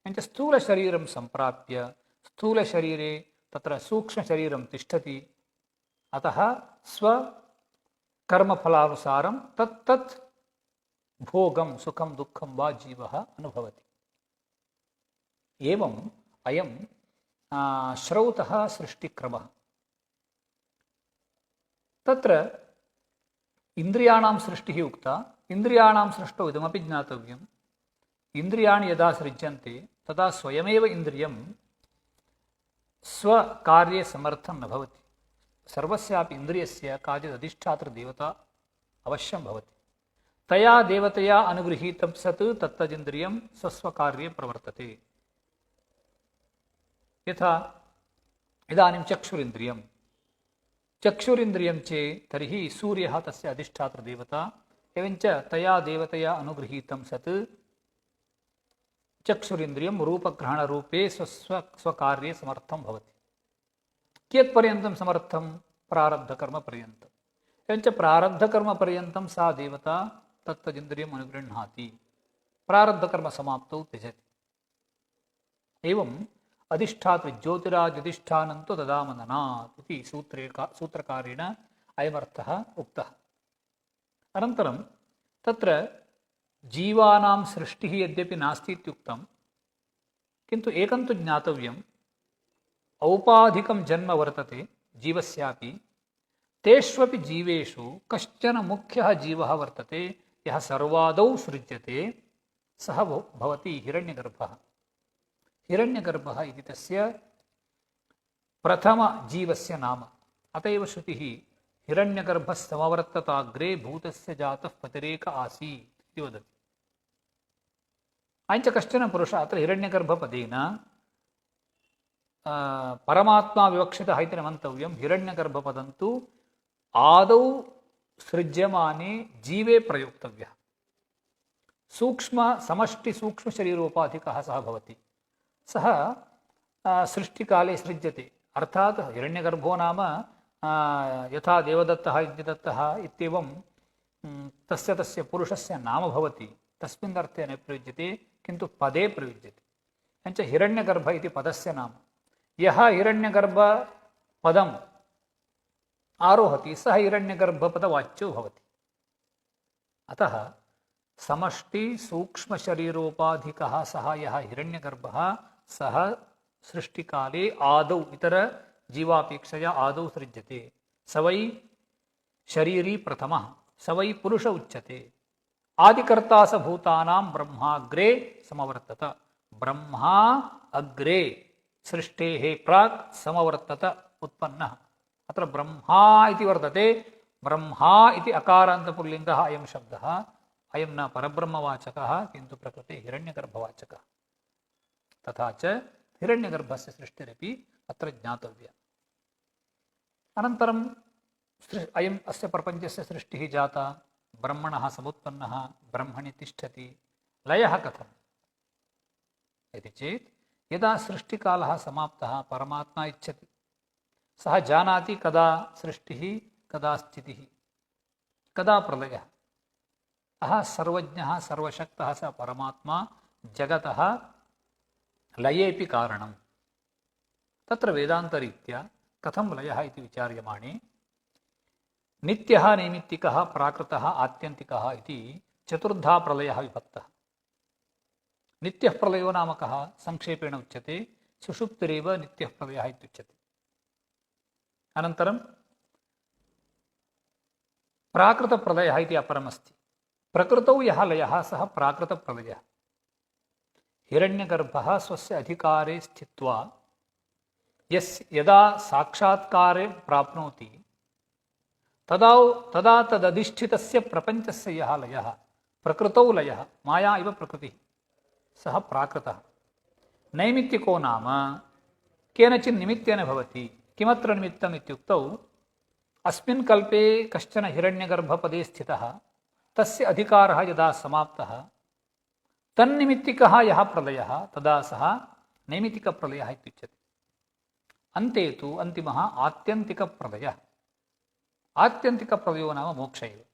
एवञ्च स्थूलशरीरं सम्प्राप्य स्थूलशरीरे तत्र सूक्ष्मशरीरं तिष्ठति अतः स्वकर्मफलानुसारं तत् भोगं सुखं दुःखं वा जीवः अनुभवति। एवम् अयं श्रौतः सृष्टिक्रमः। तत्र इन्द्रियाणां सृष्टिः उक्ता इन्द्रियाणां सृष्टौ इदमपि ज्ञातव्यम् इन्द्रियाणि यदा सृज्यन्ते तदा स्वयमेव इन्द्रियं स्वकार्ये समर्थं न भवति। सर्वस्यापि इन्द्रियस्य काचित् अधिष्ठातृदेवता अवश्यं भवति तया देवतया अनुगृहीतं सत् तत्तदिन्द्रियं स्वस्वकार्ये प्रवर्तते। यथा इदानीं चक्षुरिन्द्रियं चेत् तर्हि सूर्यः तस्य अधिष्ठातृदेवता एवञ्च तया देवतया अनुगृहीतं सत् चक्षुरिन्द्रियं रूपग्रहणरूपे स्वकार्ये समर्थं भवति। कियत्पर्यन्तं समर्थं प्रारब्धकर्मपर्यन्तम्। एवञ्च प्रारब्धकर्मपर्यन्तं सा देवता तत्तदिन्द्रियम् अनुगृह्णाति प्रारब्धकर्मसमाप्तौ त्यजति। एवं अधिष्ठातृ ज्योतिरादिष्ठानं तु ददामननात् इति सूत्रकारेण अयमर्थः उक्तः। अनन्तरं तत्र जीवानां सृष्टिः यद्यपि नास्ति इत्युक्तं किन्तु एकं तु ज्ञातव्यम् औपाधिकं जन्म वर्तते जीवस्यापि तेष्वपि जीवेषु कश्चन मुख्यः जीवः वर्तते यः सर्वादौ सृज्यते सः भवति हिरण्यगर्भः। हिरण्यगर्भः इति तस्य प्रथमजीवस्य नाम। अत एव श्रुतिः हिरण्यगर्भस्समवर्तताग्रे भूतस्य जातः पतिरेक आसीत् इति वदति। अयञ्च कश्चन पुरुषः अत्र हिरण्यगर्भपदेन परमात्मा विवक्षितः इति न मन्तव्यं। हिरण्यगर्भपदं तु आदौ सृज्यमाने जीवे प्रयोक्तव्यः। समष्टिसूक्ष्मशरीरोपाधिकः सः भवति। सः सृष्टिकाले सृज्यते अर्थात् हिरण्यगर्भो नाम यथा देवदत्तः यज्ञदत्तः इत्येवं तस्य पुरुषस्य नाम भवति तस्मिन् अर्थे न प्रयुज्यते किन्तु पदे प्रयुज्यते। एवञ्च हिरण्यगर्भ इति पदस्य नाम। यः हिरण्यगर्भपदम् आरोहति सः हिरण्यगर्भपदवाच्यो भवति। अतः समष्टिसूक्ष्मशरीरोपाधिकः सः यः हिरण्यगर्भः सः सृष्टिकाले आदौ इतरजीवापेक्षया आदौ सृज्यते। स वै शरीरी प्रथमः स वै पुरुष उच्यते। आदिकर्ता स भूतानां ब्रह्माग्रे समवर्तत। ब्रह्मा अग्रे सृष्टेः प्राक् समवर्तत उत्पन्नः। अत्र ब्रह्मा इति वर्तते। ब्रह्मा इति अकारान्तपुल्लिङ्गः अयं शब्दः अयं न परब्रह्मवाचकः किन्तु प्रकृते हिरण्यगर्भवाचकः। तथा च हिरण्यगर्भस्य सृष्टिरपि अत्र ज्ञातव्या। अनन्तरं अयम् अस्य प्रपञ्चस्य सृष्टिः जाता, ब्रह्मणः समुत्पन्नः, ब्रह्मणि तिष्ठति, लयः कथम् इति चेत् यदा सृष्टिकालः समाप्तः परमात्मा इच्छति, सः जानाति कदा सृष्टिः, कदा स्थितिः, कदा प्रलयः। अः सर्वज्ञः सर्वशक्तः स परमात्मा जगतः लयेऽपि कारणम्। तत्र वेदान्तरीत्या कथं लयः इति विचार्यमाणे नित्यः नैमित्तिकः प्राकृतः आत्यन्तिकः इति चतुर्धा प्रलयः विभक्तः। नित्यः प्रलयो नाम कः? संक्षेपेण उच्यते सुषुप्तिरेव नित्यः प्रलयः इत्युच्यते। अनन्तरं प्राकृतप्रलयः इति अपरमस्ति। प्रकृतौ यः लयः सः प्राकृतप्रलयः। हिरण्यगर्भः स्वस्य अधिकारे स्थित्वा यदा साक्षात्कारे प्राप्नोति तदा तदधिष्ठितस्य प्रपञ्चस्य यः लयः प्रकृतौ लयः, माया इव प्रकृतिः, सः प्राकृतः। नैमित्तिको नाम केनचित् निमित्तेन भवति। किमत्र निमित्तम् इत्युक्तौ अस्मिन् कल्पे कश्चन हिरण्यगर्भपदे स्थितः, तस्य अधिकारः यदा समाप्तः तन्निमित्तिकः यः प्रलयः तदा सः नैमित्तिकप्रलयः इत्युच्यते। अन्ते तु अन्तिमः आत्यन्तिकप्रलयः। आत्यन्तिकप्रलयो नाम मोक्ष एव।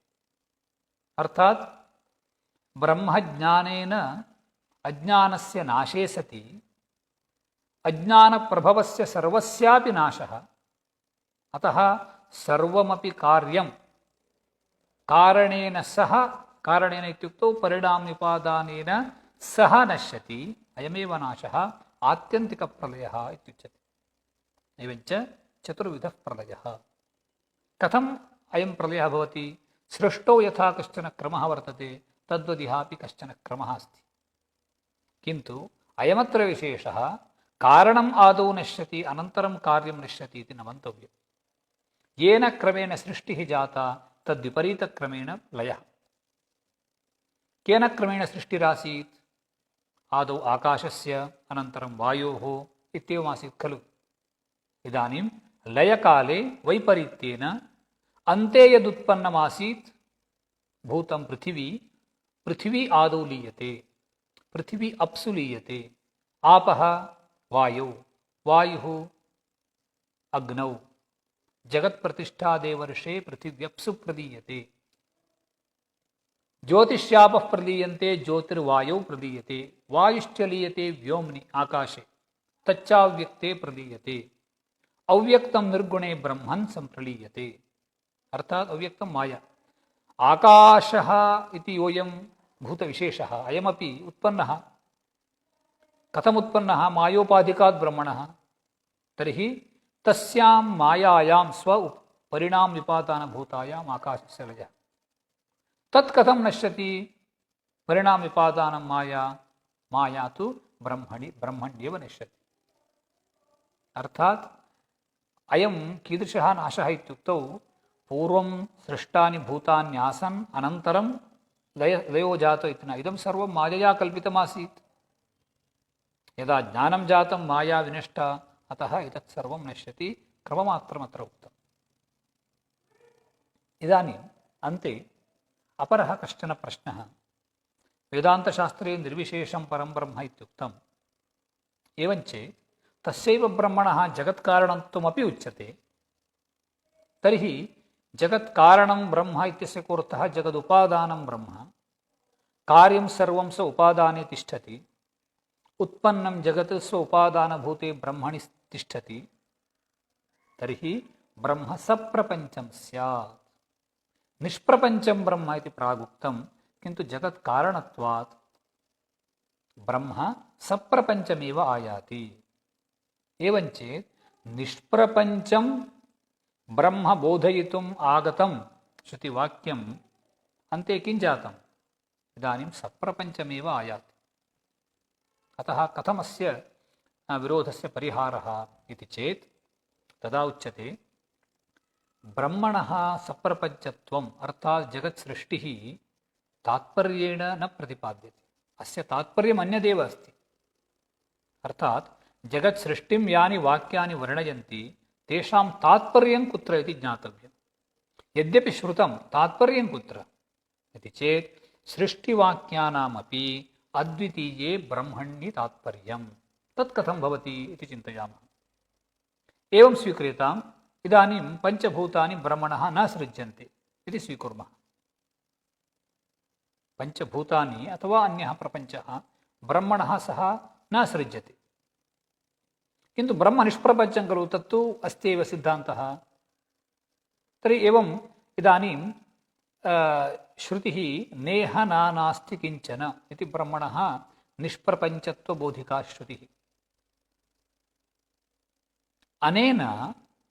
अर्थात् ब्रह्मज्ञानेन अज्ञानस्य नाशे सति अज्ञानप्रभवस्य सर्वस्यापि नाशः। अतः सर्वमपि कार्यं कारणेन सह, कारणेन इत्युक्तौ परिणाम्युपादानेन सह नश्यति। अयमेव नाशः आत्यन्तिकप्रलयः इत्युच्यते। एवञ्च चतुर्विधः प्रलयः। कथम् अयं प्रलयः भवति? सृष्टौ यथा कश्चन क्रमः वर्तते तद्वदिहापि कश्चन क्रमः अस्ति। किन्तु अयमत्र विशेषः कारणम् आदौ नश्यति अनन्तरं कार्यं नश्यति इति न मन्तव्यम्। येन क्रमेण सृष्टिः जाता तद्विपरीतक्रमेण लयः। केन क्रमेण सृष्टिरासीत्? आदौ आकाशस्य अनन्तरं वायोः इत्येवमासीत् खलु। इदानीं लयकाले वैपरीत्येन अन्ते यदुत्पन्नमासीत् भूतं पृथिवी, पृथिवी आदौ लीयते, पृथिवी अप्सु लीयते, आपः वायौ, वायुः अग्नौ, जगत्प्रतिष्ठादेवर्षे पृथिव्यप्सु प्रदीयते, ज्योतिष्यापः प्रदीयन्ते, ज्योतिर्वायौ प्रदीयते, वायुश्च लीयते व्योम्नि आकाशे, तच्चाव्यक्ते प्रदीयते, अव्यक्तं निर्गुणे ब्रह्मन् सम्प्रलीयते। अर्थात् अव्यक्तं माया। आकाशः इति योऽयं भूतविशेषः अयमपि उत्पन्नः। कथमुत्पन्नः? मायोपाधिकात् ब्रह्मणः। तर्हि तस्यां मायायां परिणामविपादानभूतायाम् आकाशस्य लयः। तत् कथं नश्यति? परिणामविपादानं माया, माया तु ब्रह्मण्येव नश्यति। अर्थात् अयं कीदृशः नाशः इत्युक्तौ पूर्वं सृष्टानि भूतान्यासन् अनन्तरं लयो जातो इति न। इदं सर्वं मायया कल्पितमासीत्। यदा ज्ञानं जातं माया विनष्टा, अतः एतत् सर्वं नश्यति। क्रममात्रमत्र उक्तम्। इदानीम् अन्ते अपरः कश्चन प्रश्नः। वेदान्तशास्त्रे निर्विशेषं परं ब्रह्म इत्युक्तम्। एवञ्चेत् तस्यैव ब्रह्मणः जगत्कारणत्वमपि उच्यते। तर्हि जगत्कारणं ब्रह्म इत्यस्य कोऽर्थः? जगदुपादानं ब्रह्म, कार्यं सर्वं स उपादाने तिष्ठति, उत्पन्नं जगत् स्व उपादानभूते ब्रह्मणि तिष्ठति। तर्हि ब्रह्म सप्रपञ्चं स्यात्। निष्प्रपञ्चं ब्रह्म इति प्रागुक्तं, किन्तु जगत्कारणत्वात् ब्रह्म सप्रपञ्चमेव आयाति। एवञ्चेत् निष्प्रपञ्चं ब्रह्म बोधयितुम् आगतं श्रुतिवाक्यम् अन्ते किं जातम्? इदानीं सप्रपञ्चमेव आयाति। अतः कथमस्य विरोधस्य परिहारः इति चेत् तदा उच्यते ब्रह्मणः सप्रपञ्चत्वम् अर्थात् जगत्सृष्टिः तात्पर्येण न प्रतिपाद्यते। अस्य तात्पर्यम् अन्यदेव अस्ति। अर्थात् जगत् सृष्टिं यानि वाक्यानि वर्णयन्ति तेषां तात्पर्यं कुत्र इति ज्ञातव्यम्। यद्यपि श्रुतं तात्पर्यं कुत्र इति चेत् सृष्टिवाक्यानामपि अद्वितीये ब्रह्मण्ये तात्पर्यं। तत् कथं भवति इति चिन्तयामः। एवं स्वीक्रियताम्। इदानीं पञ्चभूतानि ब्रह्मणः न सृज्यन्ते इति स्वीकुर्मः। पञ्चभूतानि अथवा अन्यः प्रपञ्चः ब्रह्मणः सह न सृज्यते, किन्तु ब्रह्म निष्प्रपञ्चं खलु, तत्तु अस्ति एव सिद्धान्तः। तर्हि एवम् इदानीं श्रुतिः नेह नास्ति किञ्चन इति ब्रह्मणः निष्प्रपञ्चत्वबोधिका श्रुतिः।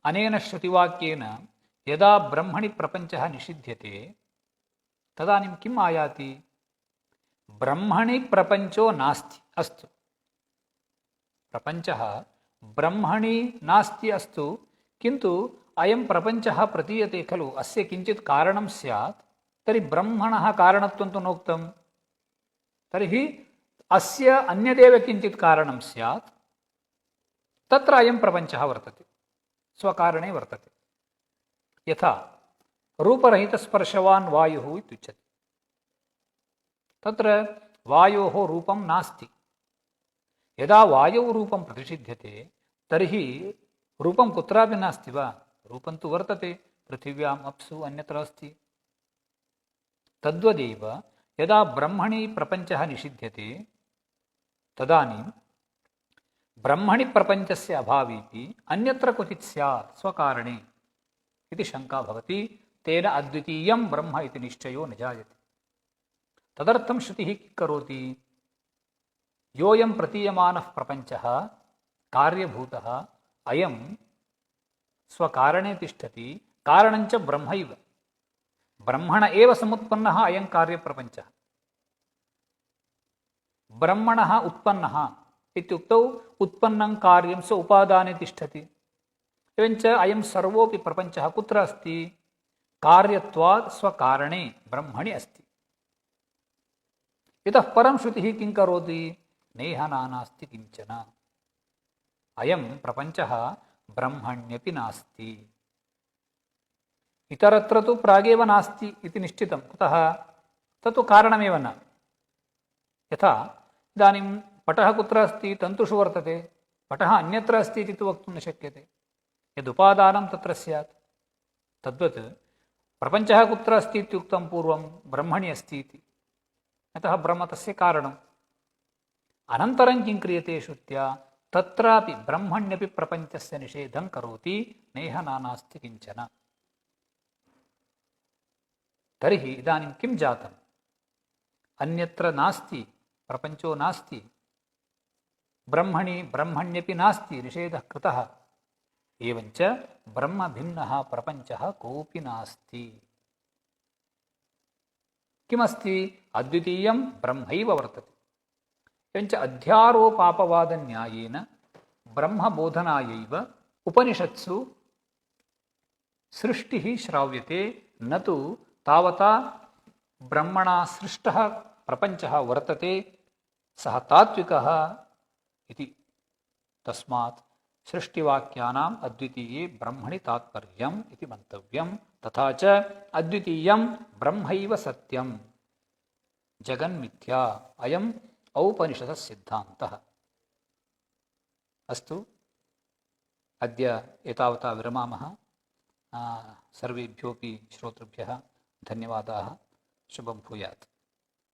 अनेन श्रुतिवाक्येन यदा ब्रह्मणि प्रपञ्चः निषिध्यते तदानीं किम् आयाति? ब्रह्मणि प्रपञ्चो नास्ति अस्तु, प्रपञ्चः ब्रह्मणि नास्ति अस्तु, किन्तु अयं प्रपञ्चः प्रतीयते खलु, अस्य किञ्चित् कारणं स्यात्। तर्हि ब्रह्मणः कारणत्वं तु नोक्तं, तर्हि अस्य अन्यदेव किञ्चित् कारणं स्यात्, तत्र अयं प्रपञ्चः वर्तते, स्वकारणे वर्तते। यथा रूपरहितस्पर्शवान् वायुः इत्युच्यते। तत्र वायोः रूपं नास्ति। यदा वायौ रूपं प्रतिषिध्यते तर्हि रूपं कुत्रापि नास्ति वा? रूपं तु वर्तते, पृथिव्याम्, अप्सु, अन्यत्र अस्ति। तद्वदेव यदा ब्रह्मणि प्रपञ्चः निषिध्यते तदानीं ब्रह्मणि प्रपञ्चस्य अभावेपि अन्यत्र क्वचित् स्यात् स्वकारणे इति शङ्का भवति। तेन अद्वितीयं ब्रह्म इति निश्चयो न जायते। तदर्थं श्रुतिः किं करोति? योऽयं प्रतीयमानः प्रपञ्चः कार्यभूतः अयं स्वकारणे तिष्ठति, कारणञ्च ब्रह्मैव, ब्रह्मण एव समुत्पन्नः अयं कार्यप्रपञ्चः। ब्रह्मणः उत्पन्नः इत्युक्तौ उत्पन्नं कार्यं स उपादाने तिष्ठति। एवञ्च अयं सर्वोऽपि प्रपञ्चः कुत्र अस्ति? कार्यत्वात् स्वकारणे ब्रह्मणि अस्ति। इतः परं श्रुतिः किं करोति? नेह नास्ति किञ्चन, अयं प्रपञ्चः ब्रह्मण्यपि नास्ति, इतरत्र तु प्रागेव नास्ति इति निश्चितं। कुतः? तत्तु कारणमेव न। यथा इदानीं पटः कुत्र अस्ति? तन्तुषु वर्तते। पटः अन्यत्र अस्ति इति तु वक्तुं न शक्यते, यदुपादानं तत्र स्यात्। तद्वत् प्रपञ्चः कुत्र अस्ति इत्युक्तं पूर्वं ब्रह्मणि अस्ति इति, अतः ब्रह्म तस्य कारणम्। अनन्तरं किं क्रियते श्रुत्या? तत्रापि ब्रह्मण्यपि प्रपञ्चस्य निषेधं करोति, नेह नास्ति किञ्चन। तर्हि इदानीं किं जातम्? अन्यत्र नास्ति, प्रपञ्चो नास्ति, ब्रह्मणि ब्रह्मण्यपि नास्ति, निषेधः कृतः। एवञ्च ब्रह्मभिन्नः प्रपञ्चः कोऽपि नास्ति। किमस्ति? अद्वितीयं ब्रह्मैव वर्तते। एवञ्च अध्यारोपापवादन्यायेन ब्रह्मबोधनायैव उपनिषत्सु सृष्टिः श्राव्यते, न तु तावता ब्रह्मणा सृष्टः प्रपञ्चः वर्तते, सः तात्विकः इति। तस्मात् सृष्टिवाक्यानाम् अद्वितीये ब्रह्मणि तात्पर्यम् इति मन्तव्यं। तथा च अद्वितीयं ब्रह्मैव सत्यं, जगन्मिथ्या, अयम् औपनिषदः सिद्धान्तः। अस्तु, अद्य एतावता विरमामः। सर्वेभ्योऽपि श्रोतृभ्यः धन्यवादाः। शुभं भूयात्।